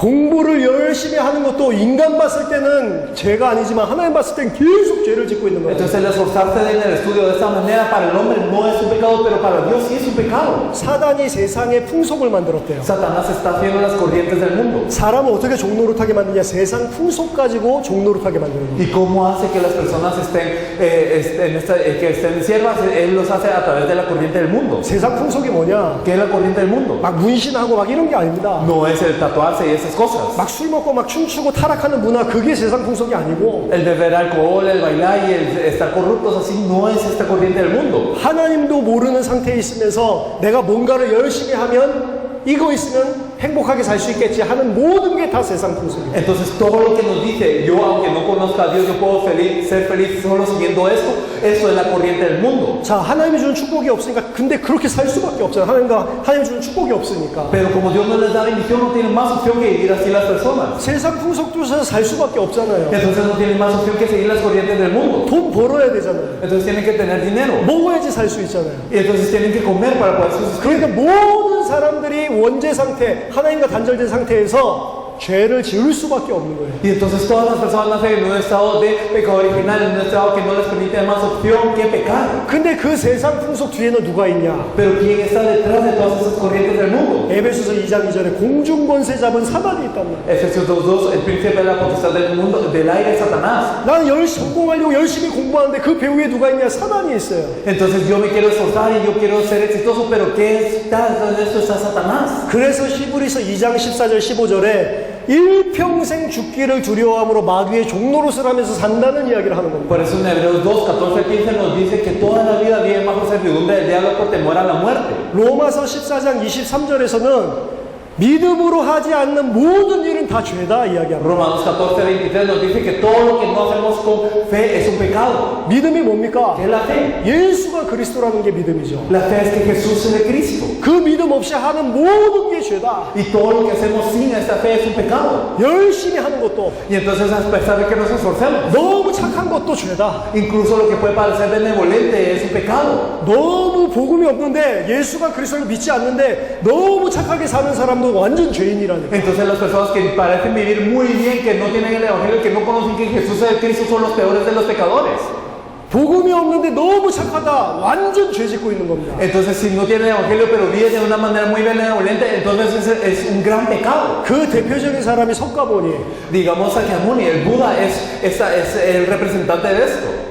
공부를 열심히 하는 것도 인간 봤을 때는 죄가 아니지만 하나님 봤을 때는 계속 죄를 짓고 있는 거예요. Entonces el esforzarse en el estudio de esta manera para el hombre no es un pecado, pero para Dios sí es un pecado. 사단이 세상의 풍속을 만들었대요. Satanás está haciendo las corrientes del mundo. 사람을 어떻게 종노릇하게 만드냐? 세상 풍속 가지고 종노릇하게 만드는 거예요. ¿Y cómo hace que las personas que estén siervas? Él los hace a través de la corriente del mundo. 세상 풍속이 뭐냐? ¿Qué es la corriente del mundo? 막 문신하고 막 이런 게 아닙니다. No es el tatuarse y esas cosas. 막 술 먹고 막 춤추고 타락하는 문화 그게 세상 풍속이 아니고 El beber alcohol, el bailar y el estar corruptos así no es esta corriente del mundo. 하나님도 모르는 상태에 있으면서 내가 뭔가를 열심히 하면 이거 있으면 행복하게 살 수 있겠지 하는 모든 게 다 세상 풍속이에요. Entonces todo lo que nos dice, yo aunque no conozca a Dios, yo puedo ser feliz solo siguiendo esto, eso es la corriente del mundo. 자, 하나님이 주는 축복이 없으니까 근데 그렇게 살 수밖에 없잖아요. 하나님이 주는 축복이 없으니까. Pero como Dios no les da bendición, no tienen más opción que vivir así las personas. 세상 풍속 쫓아서 살 수밖에 없잖아요. Entonces no tienen más opción que seguir las corrientes del mundo. 돈 벌어야 되잖아요. Entonces tienen que tener dinero. 먹어야지 살 수 있잖아요. Y entonces tienen que comer para poder subsistir. 그러니까 모든 사람들이 원죄 상태, 하나님과 단절된 상태에서 죄를 지을 수밖에 없는 거예요. Y entonces todas las personas nacen en un estado de pecado original, en un estado que no les permite más opción que pecar. 근데 그 세상 풍속 뒤에는 누가 있냐? Pero ¿quién está detrás de todas esas corrientes del mundo? 에베소서 2장 2절에 공중권세 잡은 사단이 있단 말이에요. Efesios 2:2, el príncipe de la potestad del mundo, del aire, Satanás. 나는 성공하려고 열심히 공부하는데 그 배후에 누가 있냐? 사단이 있어요. Entonces yo me quiero esforzar y yo quiero ser exitoso, pero ¿qué está detrás de esto? Está Satanás. 그래서 히브리서 2장 14절 15절에 일평생 죽기를 두려워함으로 마귀의 종노릇을 하면서 산다는 이야기를 하는 겁니다. Por eso en Hebreos 2, 14, 15 nos dice que toda la vida viven bajo servidumbre del diablo por temor a la muerte. 로마서 14장 23절에서는 믿음으로 하지 않는 모든 일은 다 죄다 이야기합니다. Romanos 14:23 nos dice que todo lo que no hacemos con fe es un pecado. 믿음이 뭡니까? ¿Qué es la fe? 예수가 그리스도라는 게 믿음이죠. La fe es que Jesús es de Cristo. 그 믿음 없이 하는 모든 게 죄다. Y todo lo que hacemos sin esta fe es un pecado. 열심히 하는 것도, Y entonces, a pesar de que nos esforcemos, 너무 착한 것도 죄다. incluso lo que puede parecer benevolente es un pecado. 너무 복음이 없는데 예수가 그리스도를 믿지 않는데 너무 착하게 사는 사람도 완전 죄인이라니까. Entonces las personas que parecen vivir muy bien, que no tienen el Evangelio, que no conocen que Jesús es el Cristo, son los peores de los pecadores. 복음이 없는데 너무 착하다. 완전 죄 짓고 있는 겁니다. Entonces, si no tienen el Evangelio, pero viven de una manera muy benevolente, entonces es un gran pecado. 그 대표적인 사람이 석가모니. Digamos a Shakyamuni, el Buda es el representante de esto.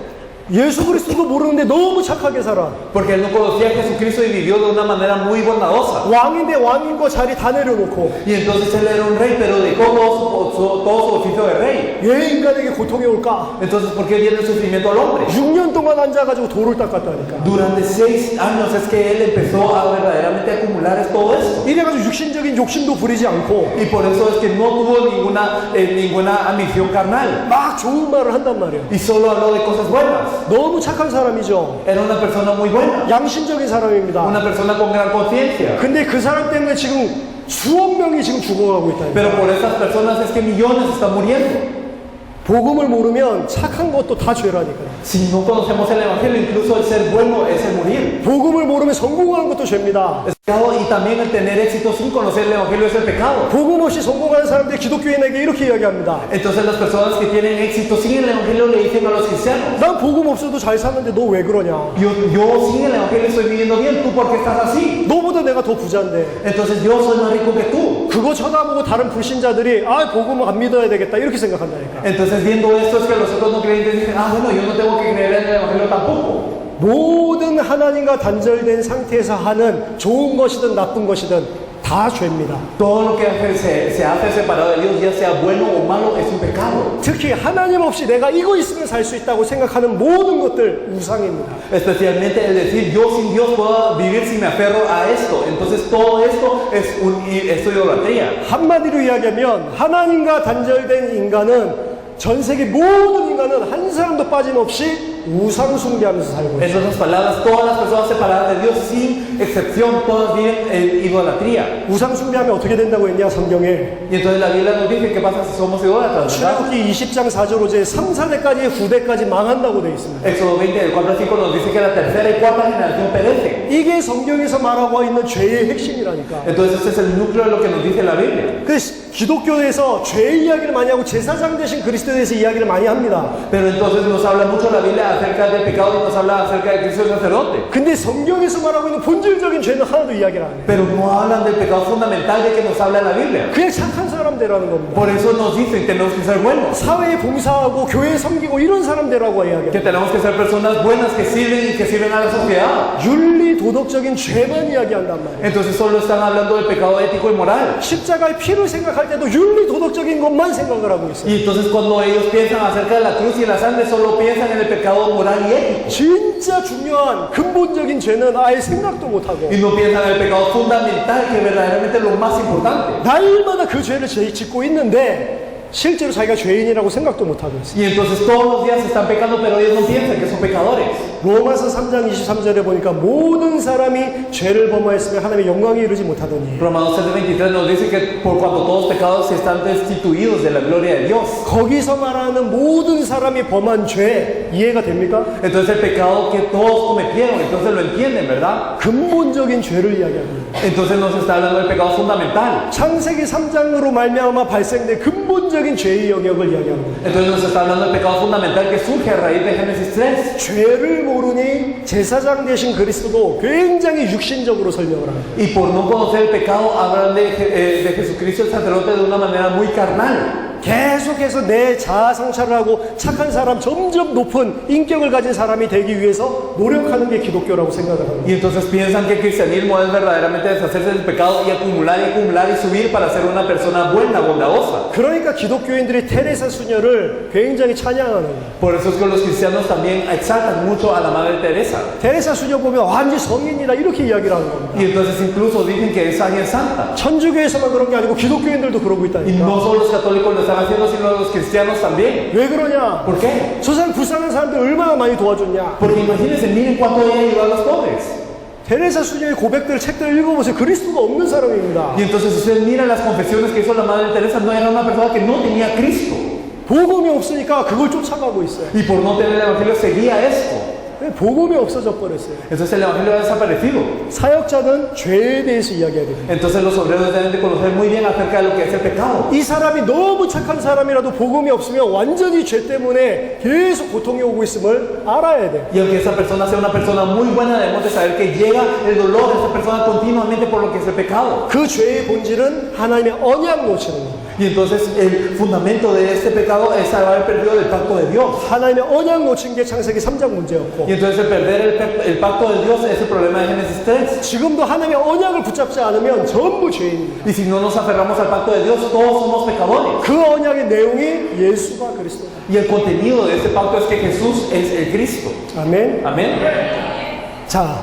예수 그리스도도 모르는데 너무 착하게 살아. Porque él no conocía a Jesucristo y vivió de una manera muy bondadosa. 왕인데 왕인 거 자리 다 내려놓고 Y entonces él era un rey, pero dejó todo su oficio de rey. 왜 인간에게 고통이 올까? Entonces, ¿por qué viene el sufrimiento al hombre? 6년 동안 앉아가지고 돌을 닦았다니까. Durante 6 años es que él empezó a verdaderamente acumular todo esto. 이래가지고 육신적인 욕심도 부리지 않고 Y por eso es que no tuvo ninguna ambición carnal. 막 좋은 말을 한단 말이에요. Y solo habló de cosas buenas. 너무 착한 사람이죠. Era una persona muy buena. 양심적인 사람입니다. Una persona con gran conciencia. 근데 그 사람 때문에 지금 수억 명이 지금 죽어가고 있다. Pero por esas personas es que millones están muriendo. 복음을 모르면 착한 것도 다 죄라니까요. Si no conocemos el Evangelio, incluso el ser bueno es el morir. 복음을 모르면 성공하는 것도 죄입니다. Es pecado, y también el tener éxito sin conocer el Evangelio es el pecado. 복음 없이 성공하는 사람들이 기독교인에게 이렇게 이야기합니다. Entonces las personas que tienen éxito sin el Evangelio le dicen a los cristianos: 난 복음 없어도 잘 사는데 너 왜 그러냐? yo sin el Evangelio estoy viviendo bien, ¿tú por qué estás así? 너보다 내가 더 부자인데. Entonces yo soy más rico que tú. 그거 쳐다보고 다른 불신자들이 아 복음을 안 믿어야 되겠다 이렇게 생각한다니까. Entonces viendo esto es que los otros no creyentes dicen: ah, bueno, yo no tengo que creer en el Evangelio tampoco. 모든 하나님과 단절된 상태에서 하는 좋은 것이든 나쁜 것이든 다 죄입니다. Todo lo que se hace separado de Dios, ya sea bueno o malo, es un pecado. 특히 하나님 없이 내가 이거 있으면 살 수 있다고 생각하는 모든 것들 우상입니다. Especialmente el decir: yo sin Dios puedo vivir si me aferro a esto. Entonces todo esto es idolatría. 한마디로 이야기하면 하나님과 단절된 인간은 전 세계 모든 인간은 한 사람도 빠짐없이 우상 숭배하면서 살고 En 있어요. otras palabras, todas las personas separadas de Dios, sin excepción, todas viven en idolatría. 우상 숭배하면 어떻게 된다고 했냐 성경에. Y entonces la Biblia nos dice: ¿qué pasa si somos idólatras? ¿Verdad? 출애굽기 20장 4절로 이제 3, 4대까지 후대까지 망한다고 되어 있습니다. Éxodo 20, del 4 al 5 nos dice que la tercera y cuarta generación perece. 이게 성경에서 말하고 있는 죄의 핵심이라니까. Entonces ese es el núcleo de lo que nos dice la Biblia. 그래서 기독교에서 죄 이야기를 많이 하고 제사장 대신 그리스도에 대해서 이야기를 많이 합니다. Pero entonces nos habla mucho la Biblia acerca del pecado y nos habla acerca de Cristo el sacerdote. 근데 성경에서 말하고 있는 본질적인 죄는 하나도 이야기를 안 해요. Pero no hablan del pecado fundamental de que nos habla la Biblia. 그냥 착한 사람 되라는 겁니다. Por eso nos dicen que tenemos que ser buenos, 사회에 봉사하고 교회에 섬기고 이런 사람 되라고 que 이야기해요. tenemos que ser personas buenas que sirven y que sirven a la sociedad. 윤리 도덕적인 죄만 이야기한단 말이에요. Entonces solo están hablando del pecado ético y moral. 십자가의 피를 생각할 때도 윤리 도덕적인 것만 생각을 하고 있어요. Y entonces cuando ellos piensan acerca de la cruz y la sangre, solo piensan en el pecado moral y ético. 진짜 중요한 근본적인 죄는 아예 생각도 못하고 Y no piensan en el pecado fundamental, que verdaderamente es lo más importante. 날마다 그 죄를 짓고 있는데 실제로 자기가 죄인이라고 생각도 못하고 있어요. Y entonces todos los días están pecando, pero ellos no piensan que son pecadores. 로마서 3장 23절에 보니까 모든 사람이 죄를 범하였으면 하나님의 영광에 이르지 못하더니 Romanos 7:23 nos dice que por cuanto todos pecados están destituidos de la gloria de Dios. 거기서 말하는 모든 사람이 범한 죄 이해가 됩니까? Entonces el pecado que todos cometieron, entonces lo entienden, ¿verdad? 근본적인 죄를 이야기합니다. Entonces nos está hablando del pecado fundamental. 창세기 3장으로 말미암아 발생된 근본적인 죄의 영역을 이야기합니다. Entonces nos está hablando del pecado fundamental que surge a raíz de Génesis 3. 죄를 모르니 제사장 되신 그리스도도 굉장히 육신적으로 설명을 합니다. Y por no conocer el pecado, hablan de Jesucristo el sacerdote de una manera muy carnal. 계속해서 내 자아 성찰을 하고 착한 사람, 점점 높은 인격을 가진 사람이 되기 위해서 노력하는 게 기독교라고 생각을 합니다. Y entonces piensan que el cristianismo es verdaderamente deshacerse del pecado y acumular y subir para ser una persona buena, bondadosa. 그러니까 기독교인들이 테레사 수녀를 굉장히 찬양하는 거예요. Por eso es que los cristianos también exaltan mucho a la Madre Teresa. 테레사 수녀 보면 완전 성인이다 이렇게 이야기를 하는 겁니다. Y entonces incluso dicen que es alguien santa. 천주교에서만 그런 게 아니고 기독교인들도 그러고 Y 있다니까. no solo los católicos lo están haciendo, sino los cristianos también. 왜 그러냐? ¿Por qué? 저 사람 불쌍한 사람들 얼마나 많이 도와줬냐? Porque imagínense, miren cuánto ella ayudó a los pobres. 테레사 수녀의 고백들 책들 읽어보세요. 그리스도가 없는 사람입니다. Y entonces ustedes miran las confesiones que hizo la Madre Teresa, no era una persona que no tenía Cristo. 복음이 없으니까 그걸 쫓아가고 있어요. Y por no tener el Evangelio seguía esto. 복음이 없어져 버렸어요. Entonces el Evangelio ha desaparecido. 사역자는 죄에 대해서 이야기해야 됩니다. Entonces los obreros deben de conocer muy bien acerca de lo que es el pecado. 이 사람이 너무 착한 사람이라도 복음이 없으면 완전히 죄 때문에 계속 고통이 오고 있음을 알아야 돼요. Y aunque esa persona sea una persona muy buena, debemos de saber que llega el dolor de esa persona continuamente por lo que es el pecado. 그 죄의 본질은 하나님의 언약 놓치는 겁니다. Y entonces el fundamento de este pecado es haber perdido el pacto de Dios. 하나님의 언약 놓친 게 창세기 3장 문제였고 Y entonces el perder el pacto de Dios es el problema de Génesis 3. 지금도 하나님의 언약을 붙잡지 않으면 전부 죄인입니다. Y si no nos aferramos al pacto de Dios, todos somos pecadores. 그 언약의 내용이 예수가 그리스도다. Y el contenido de este pacto es que Jesús es el Cristo. 아멘. Amén. 자,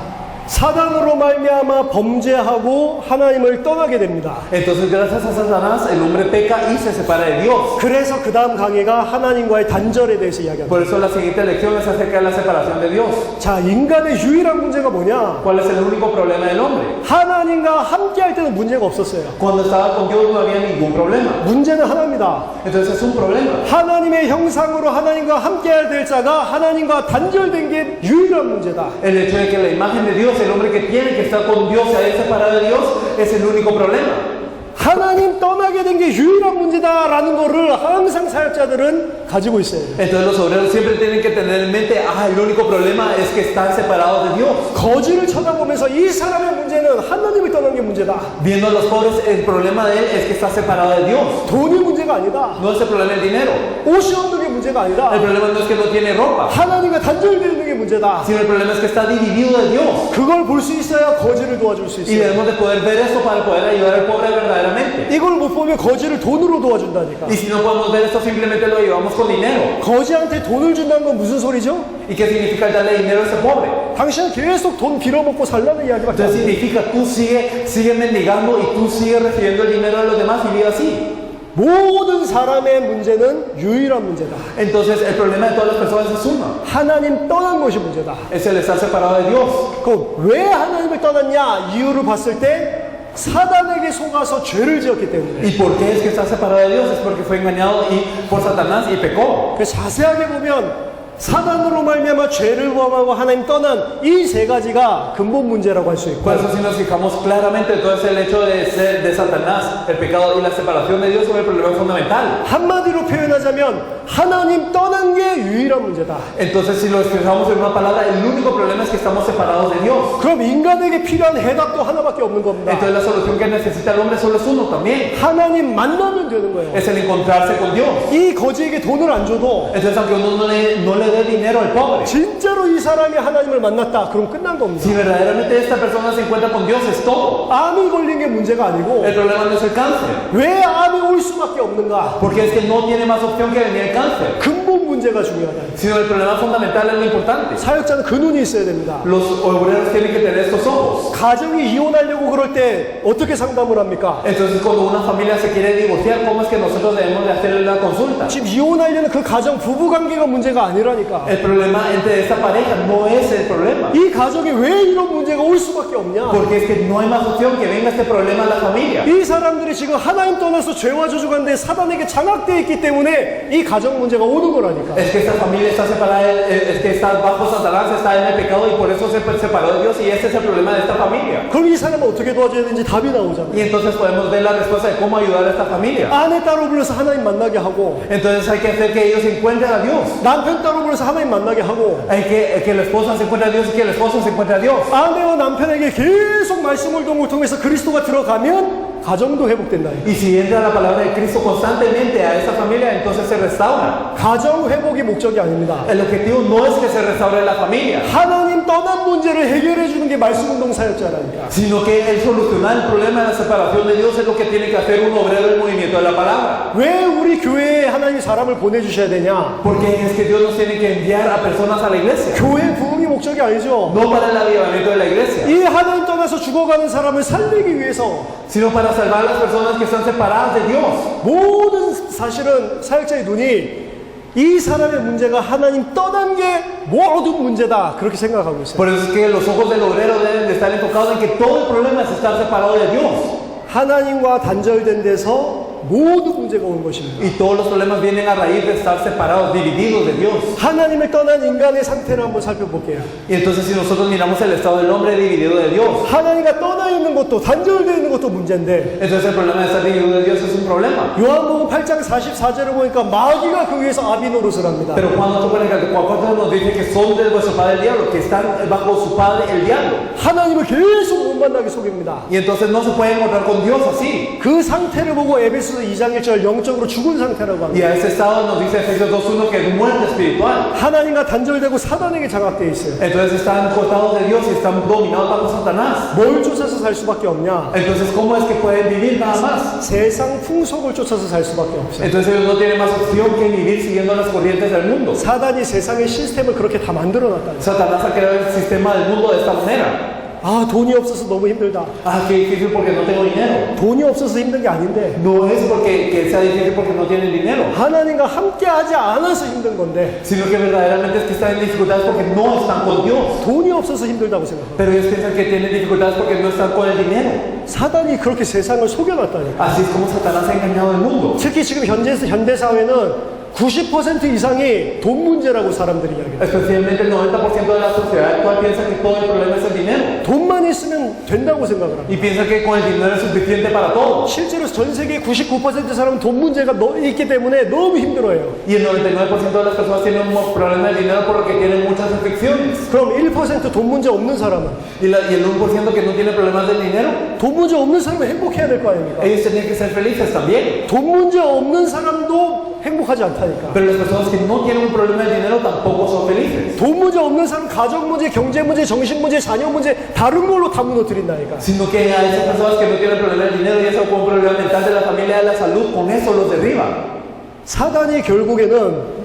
사단으로 말미암아 범죄하고 하나님을 떠나게 됩니다. Entonces gracias a Satanás el hombre peca y se separa de Dios. 그래서 그 다음 강의가 하나님과의 단절에 대해서 이야기합니다. Por eso la siguiente lección es acerca de la separación de Dios. 자, 인간의 유일한 문제가 뭐냐? ¿Cuál es el único problema del hombre? 하나님과 함께 할 때는 문제가 없었어요. Cuando estaba con Dios no había ningún problema. 문제는 하나입니다. Entonces es un problema. 하나님의 형상으로 하나님과 함께 해야 될 자가 하나님과 단절된 게 유일한 문제다. El hecho de que la imagen de Dios, el hombre que tiene que estar con Dios, se haya separado de Dios, es el único problema. 하나님 떠나게 된 게 유일한 문제다라는 거를 항상 사역자들은 가지고 있어요. Entonces los obreros siempre tienen que tener en mente, el único problema es que están separados de Dios. 거지를 쳐다보면서 이 사람의 문제는 하나님을 떠난 게 문제다. Viendo a los pobres, el problema de él es que está separado de Dios. 돈이 문제가 아니다. No es el problema del dinero. 옷이 없는 게 문제가 El 아니다. problema no es que no tiene ropa, 하나님과 단절되어 있는 게 문제다. sino el problema es que está dividido de Dios. 그걸 볼 수 있어야 거지를 도와줄 수 Y 있어요. debemos de poder ver eso para poder ayudar al pobre verdaderamente. 이걸 못 보면 거지를 돈으로 도와준다니까. Y si no podemos ver esto, simplemente lo llevamos con dinero. 거지한테 돈을 준다는 건 무슨 소리죠? ¿Y qué significa darle dinero a ese pobre? 당신은 계속 돈 빌어먹고 살라는 이야기밖에 안 Entonces 돼요. significa tú sigue mendigando y tú sigues recibiendo el dinero de los demás y vive así. 모든 사람의 문제는 유일한 문제다. Entonces el problema de todas las personas es uno. 하나님 떠난 것이 문제다. Es el estar separado de Dios. 그럼 왜 하나님을 떠났냐? 이유를 봤을 때 사단에게 속아서 죄를 지었기 때문에. ¿Y por qué es que está separado de Dios? Es porque fue engañado por Satanás y pecó. 그 자세하게 보면 사단으로 말미암아 죄를 범하고 하나님 떠난 이 세 가지가 근본 문제라고 할 수 있고, Por eso si nos fijamos claramente, entonces el hecho de Satanás, el pecado y la separación de Dios son el problema fundamental. 한마디로 표현하자면 하나님 떠난 게 유일한 문제다. Entonces si lo expresamos en una palabra, el único problema es que estamos separados de Dios. 그럼 인간에게 필요한 해답도 하나밖에 없는 겁니다. Entonces la solución que necesita el hombre solo es uno también. 하나님 만나면 되는 거예요. Es el encontrarse con Dios. 이 거지에게 돈을 안 줘도 Entonces aunque uno no le dé dinero al pobre, 진짜로 이 사람이 하나님을 만났다. 그럼 끝난 겁니다. si verdaderamente esta persona se encuentra con Dios, es todo. 암이 걸린 게 문제가 아니고 El problema no es el cáncer, 왜 암이 올 수밖에 없는가? porque es que no tiene más opción que venir el cáncer, 근본 문제가 중요하다. sino el problema fundamental es lo importante. 사역자는 그 눈이 있어야 됩니다. Los obreros tienen que tener estos ojos. 가정이 이혼하려고 그럴 때 어떻게 상담을 합니까? Entonces cuando una familia se quiere divorciar, ¿cómo es que nosotros debemos de hacerle la consulta? 지금 이혼하려는 그 가정 부부관계가 문제가 아니라니까. El problema entre esta pareja no es el problema, 이 가정에 왜 이런 문제가 올 수밖에 없냐? porque es que no hay más opción que venga este problema a la familia. 이 사람들이 지금 하나님 떠나서 죄와 저주가인데 사단에게 장악되어 있기 때문에 이 가정 문제가 오는 거라니까. Es que esta familia está separada, es que está bajo Satanás, está en el pecado y por eso se separó de Dios y ese es el problema de esta familia. 그럼 이 사람은 어떻게 도와줘야 되는지 답이 나오잖아. Y entonces podemos ver la respuesta de cómo ayudar a esta familia. 아내 따로 불러서 하나님 만나게 하고, Entonces hay que hacer que ellos encuentren a Dios. 남편 따로 불러서 하나님 만나게 하고, Hay que la esposa se encuentre a Dios y que el esposo se encuentre a Dios. 아내와 남편에게 계속 말씀을 통해서 그리스도가 들어가면 가정도 회복된다. Y si entra la palabra de Cristo constantemente a esa familia, entonces se restaura. 가정 회복이 목적이 아닙니다. El objetivo no es que se restaure la familia, 하나님 떠난 문제를 해결해 주는 게 말씀운동 사역자라니까. sino que el solucionar el problema de la separación de Dios es lo que tiene que hacer un obrero del movimiento de la palabra. 왜 우리 교회에 하나님이 사람을 보내주셔야 되냐? Porque es que Dios nos tiene que enviar a personas a la iglesia, 교회 부흥이 목적이 아니죠. no para el avivamiento de la iglesia, 이 하나님 떠나서 죽어가는 사람을 살리기 위해서 sino para salvar a las personas que están separadas de Dios. 모든 사실은 사역자의 눈이 이 사람의 문제가 하나님 떠난 게 모든 문제다 그렇게 생각하고 있어요. Por eso es que los ojos del obrero deben de estar enfocados en que todo el problema es estar separado de Dios. 하나님과 단절된 데서 모든 문제가 온 것입니다. Y todos los problemas vienen a raíz de estar separados, divididos de Dios. 하나님을 떠난 인간의 상태를 한번 살펴볼게요. Y entonces si nosotros miramos el estado del hombre dividido de Dios, 하나님과 떠나 있는 것도 단절되어 있는 것도 문제인데 entonces el problema de estar dividido de Dios es un problema. 요한복음 8장 44절을 보니까 마귀가 그 위에서 아비 노릇을 합니다. Pero cuando tú pones el 44 nos dice que son de vuestro padre el diablo, que están bajo su padre el diablo. 하나님을 계속 못 만나게 속입니다. Y entonces no se puede encontrar con Dios así. 그 상태를 보고 에베소서 2장 1절 영적으로 죽은 상태라고 Y 합니다. a ese estado nos dice Efesios 2:1 que es muerte espiritual. 하나님과 단절되고 사단에게 장악되어 있어요. Entonces están cortados de Dios y están dominados bajo Satanás. 뭘 쫓아서 살 수밖에 없냐? Entonces, ¿cómo es que pueden vivir nada más? 세상 풍속을 쫓아서 살 수밖에 없어요. Entonces ellos no tienen más opción que vivir siguiendo las corrientes del mundo. 사단이 세상의 시스템을 그렇게 다 만들어놨다는 거예요. Satanás ha creado el sistema del mundo de esta manera. 아, 돈이 없어서 너무 힘들다. Ah, qué difícil porque no tengo dinero. 돈이 없어서 힘든 게 아닌데 No es porque que sea difícil porque no tienen dinero, 하나님과 함께하지 않아서 힘든 건데 sino que verdaderamente es que están en dificultades porque no están con Dios. 돈이 없어서 힘들다고 생각합니다. Pero ellos piensan que tienen dificultades porque no están con el dinero. 사단이 그렇게 세상을 속여놨다니까. Así es como Satanás ha engañado al mundo. 특히 지금 현대 사회는 90% 이상이 돈 문제라고 사람들이 이야기해요. Especialmente el 90% de la sociedad actual piensa que todo el problema es el dinero. 돈만 있으면 된다고 생각을 합니다. Y piensa que con el dinero es suficiente para todo. 실제로 전 세계 99% 사람은 돈 문제가 있기 때문에 너무 힘들어해요. Y el 99% de las personas tienen un problema de dinero por lo que tienen muchas aflicciones. 그럼 1% 돈 문제 없는 사람은 Y el 1% que no tiene problemas del dinero, 돈 문제 없는 사람은 행복해야 될 거 아닙니까? ellos tienen que ser felices también. 돈 문제 없는 사람도 행복하지 않다니까. Pero las personas que no tienen un problema de dinero tampoco son felices. 돈 문제 없는 사람 가정 문제, 경제 문제, 정신 문제, 자녀 문제 다른 걸로 다 무너뜨린다니까. Sino que a esas personas que no tienen problema de dinero y eso con un problema mental de la familia, de la salud, con eso los derriba. 사단이 결국에는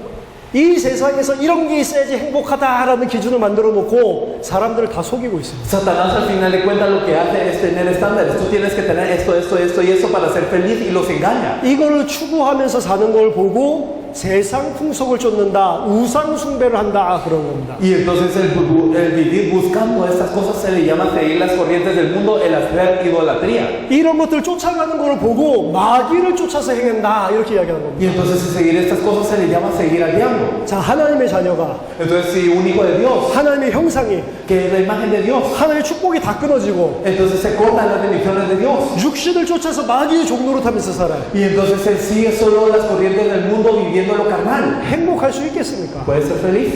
이 세상에서 이런 게 있어야지 행복하다라는 기준을 만들어 놓고 사람들을 다 속이고 있습니다. Satanás al final de cuentas lo que hace es tener estándares. Tú tienes que tener esto, esto, esto y eso para ser feliz y los engaña. 이거를 추구하면서 사는 걸 보고 세상 풍속을 쫓는다, 우상 숭배를 한다 그런 겁니다. Y entonces el vivir buscando estas cosas se le llama seguir las corrientes del mundo, el hacer idolatría. 이런 것들 쫓아가는 걸 보고 마귀를 쫓아서 행한다 이렇게 이야기하는 겁니다. Y entonces seguir estas cosas se le llama seguir al diablo. 자, 하나님의 자녀가 Entonces si un hijo de Dios, 하나님의 형상이 que es la imagen de Dios, 하나님의 축복이 다 끊어지고 entonces se cortan las bendiciones de Dios. 육신을 쫓아서 마귀의 종로로 타면서 살아요. Y entonces él sigue solo las corrientes del mundo viviendo lo carnal. 행복할 수 있겠습니까? ¿Puede ser feliz?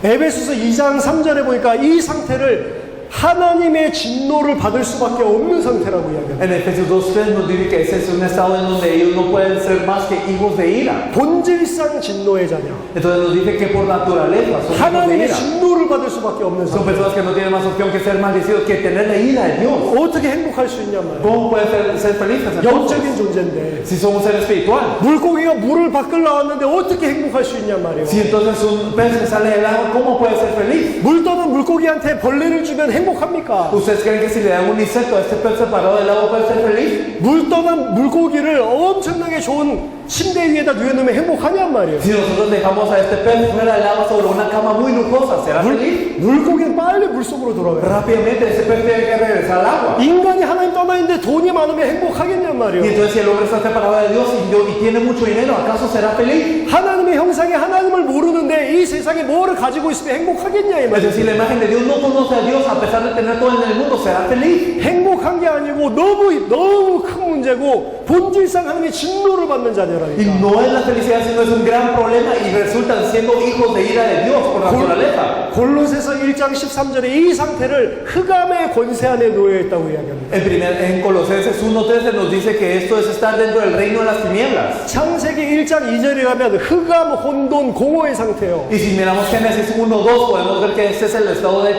에베소서 2장 3절에 보니까 이 상태를 하나님의 진노를 받을 수밖에 없는 상태라고 이야기합니다. En Efesios 2:3 nos dice que ese es un estado en donde ellos no pueden ser más que hijos de ira. 본질상 진노의 자녀. Entonces nos dice que por naturaleza son hijos de 하나님의 ira. 진노를 받을 수밖에 없는 Son 상태. personas que no tienen más opción que ser maldecidos, que tener la ira de Dios. 어떻게 행복할 수 있냔 말이에요. ¿Cómo pueden ser felices entonces? 영적인 존재인데 Si son un ser espiritual. 물고기가 물을 밖을 나왔는데 어떻게 행복할 수 있냔 말이에요. Si entonces un pez que sale del agua, ¿cómo puede ser feliz? 물 떠는 물고기한테 벌레를 주면 행복합니까? ¿Ustedes creen que si le dan un insecto a este pez separado del agua puede ser feliz? 물 떠난 물고기를 엄청나게 좋은 침대 위에다 누워놓으면 행복하냔 말이에요. Si nosotros dejamos a este pez fuera del agua sobre una cama muy lujosa, ¿será feliz? 물고기는 빨리 물속으로 돌아가요. Rápidamente ese pez tiene que regresar al agua. 인간이 하나님 떠나 있는데 돈이 많으면 행복하겠냔 Y 말이에요. entonces si el hombre está separado de Dios y tiene mucho dinero, ¿acaso será feliz? 하나님의 형상의 하나님을 모르는데 이 세상에 뭐를 가지고 있으면 행복하겠냐 이 Es 말이에요. decir, la imagen de Dios no conoce a Dios a pesar de tener todo en el mundo, será feliz. 행복한 게 아니고 너무 큰 문제고 본질상 하나님의 진노를 받는 Y 자녀라니까. no es la felicidad, sino es un gran problema y resultan siendo hijos de ira de Dios por naturaleza. 골로새서 1장 13절에 이 상태를 흑암의 권세 안에 놓여 있다고 이야기합니다. En Colosenses 1:13 nos dice que esto es estar dentro del reino de las tinieblas. 창세기 1장 2절에 가면 흑암, 혼돈, 공허의 상태예요. Y si miramos Génesis 1:2 podemos ver que este es el estado de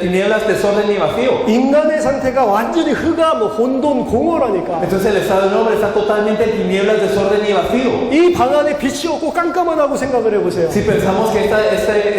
tinieblas, desorden y vacío. 인간의 상태가 완전히 흑암, 혼돈, 공허라니까. Entonces el estado del hombre está totalmente en tinieblas, desorden y vacío. 이 방 안에 빛이 없고 깜깜하다고 생각을 해보세요. Si pensamos que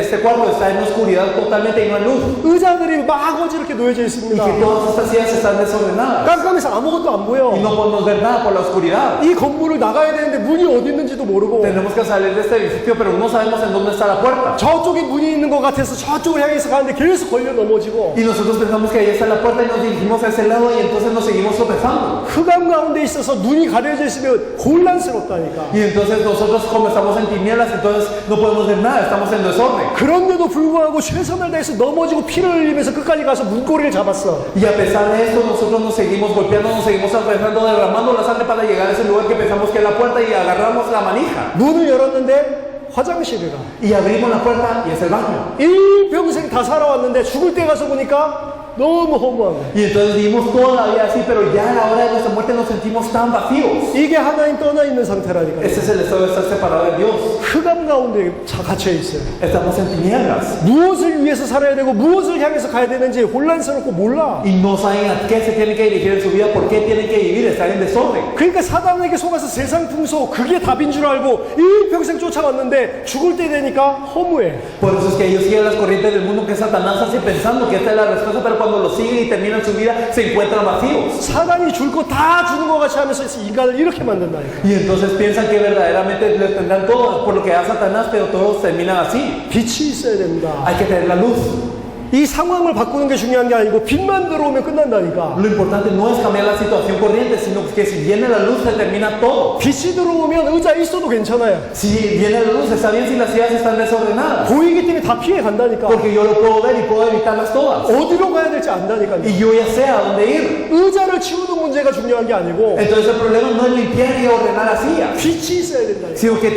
este cuarto está en oscuridad totalmente y no hay luz, 의자들이 막 어지럽게 놓여져 y 있습니다. que todas estas sillas están desordenadas 깜깜해서 아무것도 안 y 보여. no podemos ver nada por la oscuridad. 이 건물을 나가야 되는데 문이 어디 있는지도 모르고 Tenemos que salir de este edificio, pero no sabemos en dónde está la puerta. 저쪽에 문이 있는 것 같아서 저쪽을 향해서 가는데 계속 걸려 넘어지고 Y nosotros pensamos que ahí está la puerta y nos dirigimos a ese lado y entonces nos seguimos tropezando. 흑암 가운데 있어서 눈이 가려져 있으면 혼란스럽다니까. Y entonces nosotros como estamos en tinieblas, entonces no podemos ver nada, estamos en desorden. 그런데도 불구하고 최선을 다해서 넘어지고 피를 흘리면서 끝까지 가서 문고리를 잡았어. Y a pesar de esto, nosotros nos seguimos golpeando, nos seguimos tropezando, derramando la sangre para llegar a ese lugar que pensamos que es la puerta y agarramos la manija. 문을 열었는데 화장실에 가. Y abrimos la puerta y es el baño. 일평생 다 살아왔는데 죽을 때 가서 보니까 너무 허무한 거야. Y entonces vivimos toda la vida así, pero ya a la hora de nuestra muerte nos sentimos tan vacíos. 이게 하나님 떠나 있는 상태라니까. Ese es el estado de estar separado de Dios. 흑암 가운데 갇혀 있어요. Estamos en tinieblas. 무엇을 위해서 살아야 되고 무엇을 향해서 가야 되는지 혼란스럽고 몰라. Y no saben a qué se tienen que dirigir en su vida, por qué tienen que vivir, están en desorden. 그러니까 사단에게 속아서 세상 풍소 그게 답인 줄 알고 일평생 쫓아왔는데 죽을 때 되니까 허무해. Por eso es que ellos siguen las corrientes del mundo que Satanás hace pensando que esta es la respuesta, pero cuando lo siguen y terminan su vida se encuentran vacíos. 사단이 줄 거 다 주는 것 같이 하면서 인간을 이렇게 만든다니까. Y entonces piensan que verdaderamente les tendrán todo por lo que da Satanás, pero todos terminan así. 빛이 있어야 됩니다. Hay que tener la luz. 이 상황을 바꾸는 게 중요한 게 아니고 빛만 들어오면 끝난다니까. Lo importante no es cambiar la situación corriente, sino que si viene la luz se termina todo. 빛이 들어오면 의자 있어도 괜찮아요. Si viene la luz está bien si las sillas están desordenadas, 보이기 때문에 다 피해 간다니까. porque yo lo puedo ver y puedo evitarlas todas. 어디로 가야 될지 안다니까요. Y yo ya sé a dónde ir. 의자를 치우는 문제가 중요한 게 아니고 Entonces el problema no es limpiar y ordenar las sillas, 빛이 있어야 된다니까. sino que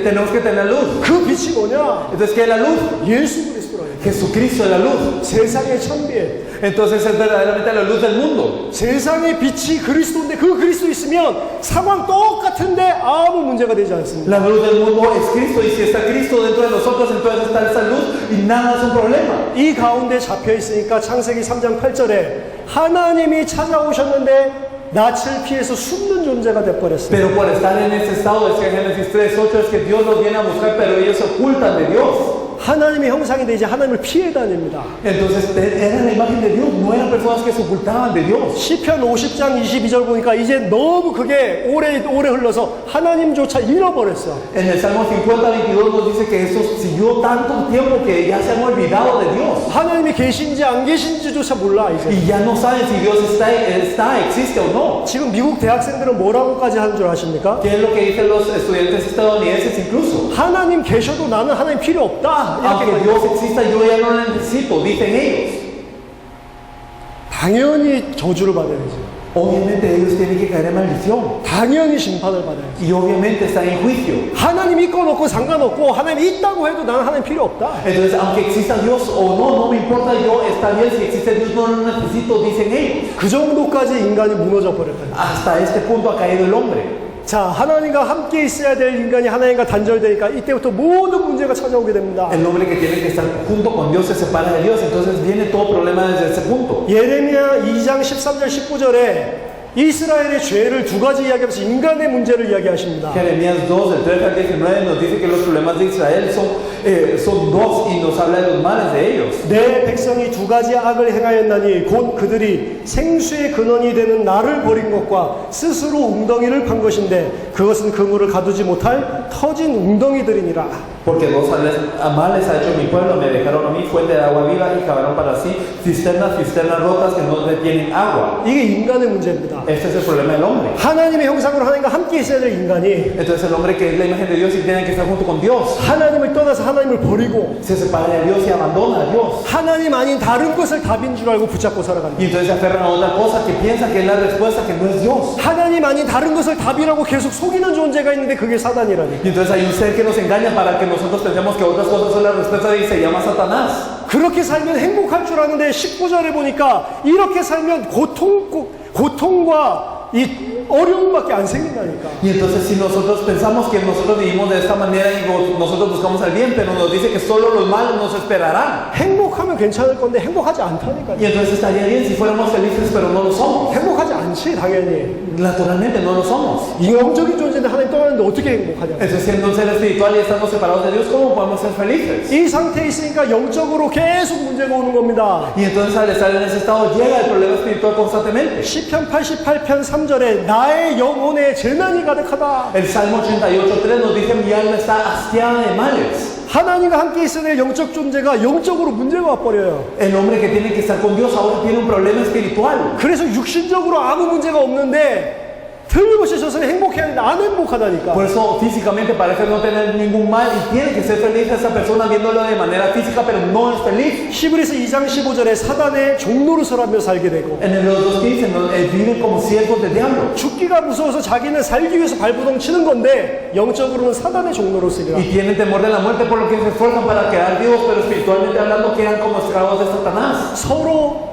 tenemos que tener luz. 그 빛이 뭐냐? Entonces, ¿qué es la luz? 예수 그리스도라니까. Jesucristo es la luz. 세상의 천비에 Entonces es verdaderamente la luz del mundo. 세상의 빛이 그리스도인데 그 그리스도 있으면 상황 똑같은데 아무 문제가 되지 않습니다. La luz del mundo es Cristo y si está Cristo dentro de nosotros, entonces está esa luz y nada es un problema. 이 가운데 잡혀 있으니까 창세기 3장 8절에 하나님이 찾아오셨는데 낯을 피해서 숨는 존재가 돼버렸어요. Pero por estar en ese estado, es que Génesis 3:8 es que Dios los viene a buscar, pero ellos se ocultan de Dios. 하나님의 형상인데 이제 하나님을 피해 다닙니다. Entonces eran la imagen de Dios, no eran personas que se ocultaban de Dios. 시편 50장 22절 보니까 이제 너무 그게 오래 흘러서 하나님조차 잃어버렸어. En el Salmo 50:22 nos dice que eso siguió tanto tiempo que ya se han olvidado de Dios. 하나님이 계신지 안 계신지조차 몰라 이제. Y ya no saben si Dios existe o no. 지금 미국 대학생들은 뭐라고까지 하는 줄 아십니까? ¿Qué es lo que dicen los estudiantes estadounidenses incluso? 하나님 계셔도 나는 하나님 필요 없다. Aunque 이렇게 Dios exista, yo ya no lo necesito, dicen ellos. 당연히 저주를 받아야지. Obviamente ellos tienen que caer en maldición. 당연히 심판을 받아야지. Y obviamente están en juicio. 하나님 믿고 놓고 상관없고 하나님 있다고 해도 나는 하나님 필요 없다. Entonces, aunque exista Dios o no, no me importa, yo está bien, si existe Dios no lo necesito, dicen ellos. 그 정도까지 인간이 무너져 버렸다. Hasta este punto ha caído el hombre. 자, 하나님과 함께 있어야 될 인간이 하나님과 단절되니까 이때부터 모든 문제가 찾아오게 됩니다. El hombre que tiene que estar junto con Dios se separa de Dios, entonces viene todo problema desde ese punto. 예레미야 2장 13절 19절에 이스라엘의 죄를 두 가지 이야기하면서 인간의 문제를 이야기하십니다. Jeremías 2, del 3 al 19 nos dice que los problemas de Israel son dos y nos habla de los males de ellos. 내 백성이 두 가지 악을 행하였나니 곧 그들이 생수의 근원이 되는 나를 버린 것과 스스로 웅덩이를 판 것인데 그것은 그물을 가두지 못할 터진 웅덩이들이니라. Porque mal les ha hecho mi pueblo, me dejaron a mí fuente de agua viva y cavaron para sí cisternas rotas que no retienen agua. 이게 인간의 문제입니다. Este es el problema del hombre. 하나님의 형상으로 하나님과 함께 있어야 될 인간이 Entonces el hombre que es la imagen de Dios y tiene que estar junto con Dios, 하나님을 떠나서 하나님을 버리고 se separa de Dios y abandona a Dios. 하나님 아닌 다른 것을 답인 줄 알고 붙잡고 살아갑니다. Y entonces se aferran a otra cosa que piensa que es la respuesta, que no es Dios. 하나님 아닌 다른 것을 답이라고 계속 속이는 존재가 있는데 그게 사단이라니. Y entonces hay un ser que nos engaña para que nosotros pensemos que otras cosas son la respuesta y se llama Satanás. 그렇게 살면 행복할 줄 아는데 19절에 보니까 이렇게 살면 고통과 이 어려움밖에 안 생긴다니까. Y entonces si nosotros pensamos que nosotros vivimos de esta manera y nosotros buscamos el bien, pero nos dice que solo los malos nos esperarán. 행복하면 괜찮을 건데 행복하지 않다니까요. Y entonces estaría bien si fuéramos felices, pero no lo somos. 행복하지 않지 당연히. Naturalmente no lo somos. 이 영적인 존재인데 하나님 떠나는데 어떻게 행복하냐. Entonces siendo un ser espiritual y estando separados de Dios, ¿cómo podemos ser felices? 이 상태에 있으니까 영적으로 계속 문제가 오는 겁니다. Y entonces al estar en ese estado llega el problema espiritual constantemente. 시편 88편 3절에 나의 영혼에 재난이 가득하다. El Salmo 88:3 nos dice mi alma está hastiada de males. 하나님과 함께 있어야 될 영적 존재가 영적으로 문제가 와버려요. El hombre que tiene que estar con Dios ahora tiene un problema espiritual. 그래서 육신적으로 아무 문제가 없는데 틀림없이 저서는 행복해야 하는데 안 행복하다니까. Por eso físicamente parece no tener ningún mal y tiene que ser feliz esa persona viéndolo de manera física, pero no es feliz. 히브리서 2장 15절에 사단의 종노릇을하며 살게 되고 En el 2:15 viven como siervos del diablo. 죽기가 무서워서 자기는 살기 위해서 발버둥 치는 건데 영적으로는 사단의 종노릇이라. Y tienen temor de la muerte por lo que se esfuerzan para quedar vivos, pero espiritualmente hablando quedan como esclavos de Satanás. 서로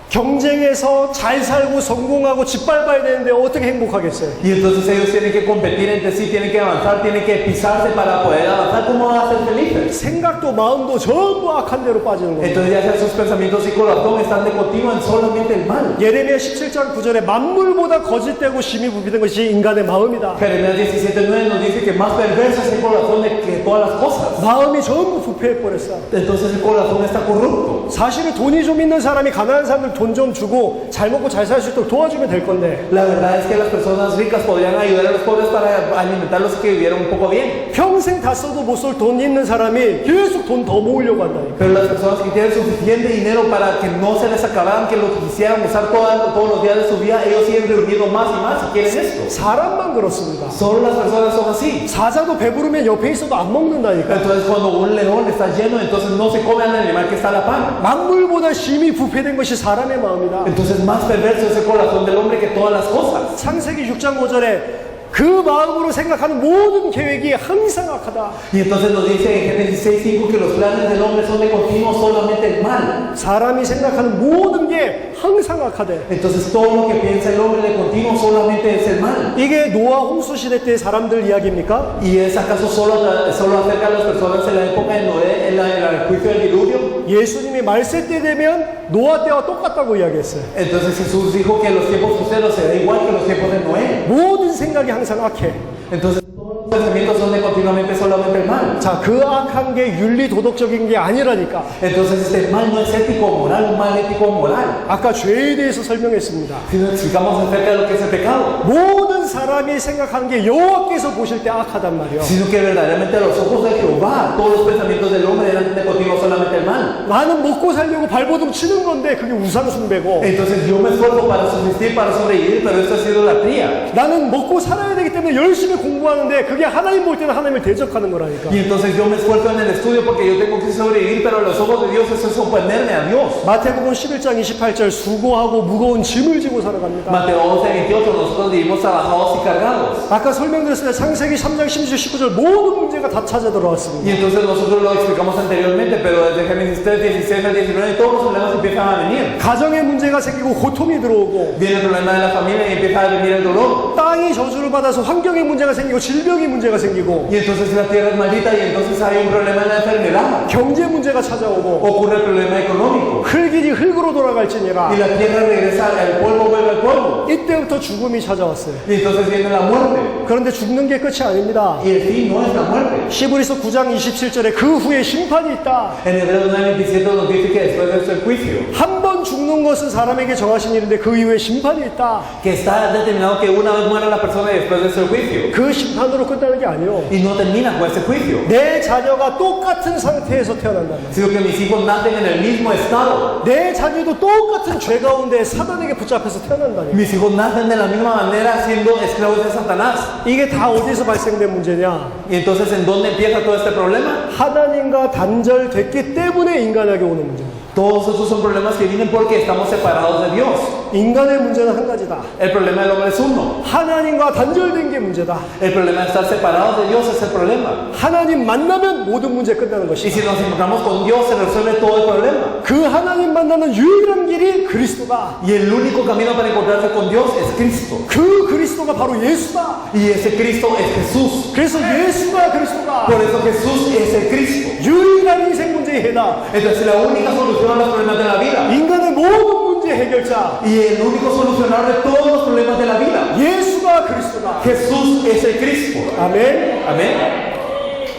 경쟁해서 잘 살고 성공하고 짓밟아야 되는데 어떻게 행복하겠어요? Y entonces ellos tienen que competir entre sí, tienen que avanzar, tienen que pisarse para poder avanzar. ¿Cómo van a ser felices? 생각도 마음도 전부 악한 데로 빠지는 거예요. Entonces ya sea sus pensamientos y corazón están de continuo en solamente el mal. 예레미야 17장 9절에 만물보다 거짓되고 심히 부비된 것이 인간의 마음이다. Jeremías 17:9 nos dice que más perverso es el corazón de que todas las cosas. 마음이 전부 부패해버렸어. Entonces el corazón está corrupto. 사실은 돈이 좀 있는 사람이 가난한 사람들 돈 좀 주고 잘 먹고 잘 살 수 있도록 도와주면 될 건데 La verdad es que las personas ricas podrían ayudar a los pobres para alimentarlos y que vivieran un poco bien. 평생 다 써도 못 쏠 돈 있는 사람이 계속 돈 더 모으려고 한다니까. Pero las personas que tienen suficiente dinero para que no se les acabaran, que lo quisieran usar todos los días de su vida, ellos siguen reuniendo más y más y quieren esto. 사람만 그렇습니다. Solo las personas son así. 사자도 배부르면 옆에 있어도 안 먹는다니까. Entonces cuando un león está lleno, entonces no se come al animal que está a la par. 만물보다 심히 부패된 것이 사람의 마음이다. Entonces más perverso es el corazón del hombre que todas las cosas. 창세기 6장 5절에 그 마음으로 생각하는 모든 계획이 항상 악하다. Y entonces nos dice en Génesis 6:5 que los planes del hombre son de continuo solamente el mal. 사람이 생각하는 모든 게 항상 악하대. Entonces todo lo que piensa el hombre de continuo solamente es el mal. 이게 노아 홍수 시대 때 사람들 이야기입니까? ¿Y es acaso solo acerca de las personas en la época de Noé, en el juicio del diluvio? 예수님이 말세 때 되면 노아 때와 똑같다고 이야기했어요. Entonces Jesús dijo que los tiempos posteros será igual que los tiempos de Noé. 모든 생각이 항상 악해. Entonces todos los pensamientos son de continuamente solamente el mal. 자, 그 악한 게 윤리 도덕적인 게 아니라니까. Entonces este mal no es ético o moral, un mal ético o moral. 아까 죄에 대해서 설명했습니다. Si nos explicamos acerca de lo que es el pecado, 모든 사람이 생각하는 게 여호와께서 보실 때 악하단 말이야. sino que verdaderamente a los ojos de Jehová todos los pensamientos del hombre eran de continuo solamente el mal. 나는 먹고 살려고 발버둥 치는 건데 그게 우상 숭배고. Entonces yo me esfuerzo para subsistir, para sobrevivir, pero esto ha sido la tría. 나는 먹고 살아야 되기 때문에 열심히 공부하는데 그게 하나님 볼 때는 하나님을 대적하는 거라니까. Y entonces yo me esfuerzo en el estudio porque yo tengo que sobrevivir, pero a los ojos de Dios eso es oponerme a Dios. 마태복음 11장 28절 수고하고 무거운 짐을 지고 살아갑니다. Mateo 11:28 nosotros vivimos trabajados y cargados. 아까 설명드렸습니다. 창세기 3장 16절 19절 모든 문제가 다 찾아 들어왔습니다. Y entonces nosotros lo explicamos anteriormente, pero desde Génesis 3, 16 al 19 todos los problemas empiezan a venir. 가정에 문제가 생기고 고통이 들어오고 Viene el problema de la familia y empieza a venir el dolor. 땅이 저주를 받아서 환경에 문제가 생기고 질병이 문제가 생기고 Y entonces la tierra es maldita y entonces hay un problema en la enfermedad. 경제 문제가 찾아오고 Ocurre el problema económico. 흙이 흙으로 돌아갈지니라. Y la tierra regresa, el polvo vuelve al polvo. 이때부터 죽음이 찾아왔어요. Y entonces viene la muerte. 그런데 죽는 게 끝이 아닙니다. Y el fin no es la muerte. 히브리서 9장 27절에 그 후에 심판이 있다. En Hebreos 9:27 nos dice que después de esto el juicio. 한 번 죽는 죽는 것은 사람에게 정하신 일인데 그 이후에 심판이 있다. Que está determinado que una vez muera la persona y después de ese juicio. 그 심판으로 끝나는 게 아니요. Y no termina con ese juicio. 내 자녀가 똑같은 상태에서 태어난다. Sino que mis hijos nacen en el mismo estado. 내 자녀도 똑같은 죄 가운데 사단에게 붙잡혀서 태어난다. Mis hijos nacen de la misma manera siendo esclavos de Satanás. 이게 다 어디서 발생된 문제냐? Y entonces, ¿en dónde empieza todo este problema? 하나님과 단절됐기 때문에 인간에게 오는 문제입니다. Todos esos son problemas que vienen porque estamos separados de Dios. 인간의 문제는 한 가지다. El problema del hombre es uno. 하나님과 단절된 게 문제다. El problema de estar separados de Dios es el problema. 하나님 만나면 모든 문제 끝나는 Y 것이다. si nos encontramos con Dios, se resuelve todo el problema. 그 하나님 만나는 유일한 길이 그리스도다. Y el único camino para encontrarse con Dios es Cristo. 그 그리스도가 바로 예수다. Y ese Cristo es Jesús. 그래서 예수가 그리스도다. Por eso Jesús es el Cristo. 유일한 인생 문제의 해답. Entonces, la única solución a los problemas de la vida. 인간의 모든 문제 해결자. Y el único solucionador de todos los problemas de la vida. 예수가 그리스도다. Jesús es el Cristo. 아멘. Amén.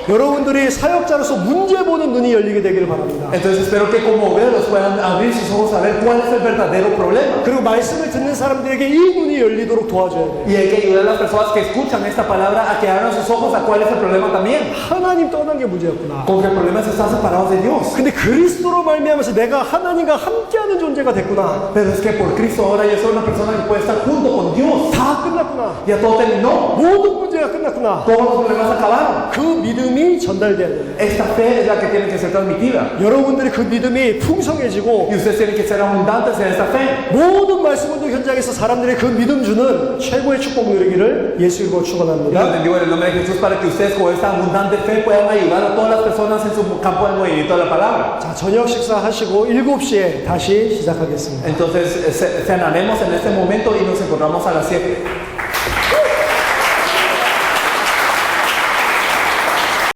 여러분들이 사역자로서 문제 보는 눈이 열리게 되기를 바랍니다. Entonces espero que como obreros puedan abrir sus ojos a ver cuál es el verdadero problema. 그리고 말씀을 듣는 사람들에게 이 눈이 열리도록 도와줘야 돼요. Y hay que ayudar a las personas que escuchan esta palabra a que abran sus ojos a cuál es el problema también. 하나님 떠난 게 문제였구나. Porque el problema es estar separados de Dios. 근데 그리스도로 말미암아서 내가 하나님과 함께하는 존재가 됐구나. Pero es que por Cristo ahora yo soy una persona que puede estar junto con Dios. 다 끝났구나. Ya todo terminó. 모든 문제가 끝났구나. Todos los problemas acabaron. 그 믿음이 전달돼야 돼요. Esta fe es la que tiene que ser transmitida. 여러분들이 그 믿음이 풍성해지고 Y ustedes tienen que ser abundantes en esta fe. 모든 말씀 운동 현장에서 사람들이 그 믿음 주는 최고의 축복 누리기를 예수 이름으로 Y lo 축원합니다. bendigo en el nombre de Jesús para que ustedes con esta abundante fe puedan ayudar a todas las personas en su campo de movimiento de la palabra. 자, 저녁 식사하시고 7시에 다시 시작하겠습니다. Entonces cenaremos en este momento y nos encontramos a las 7.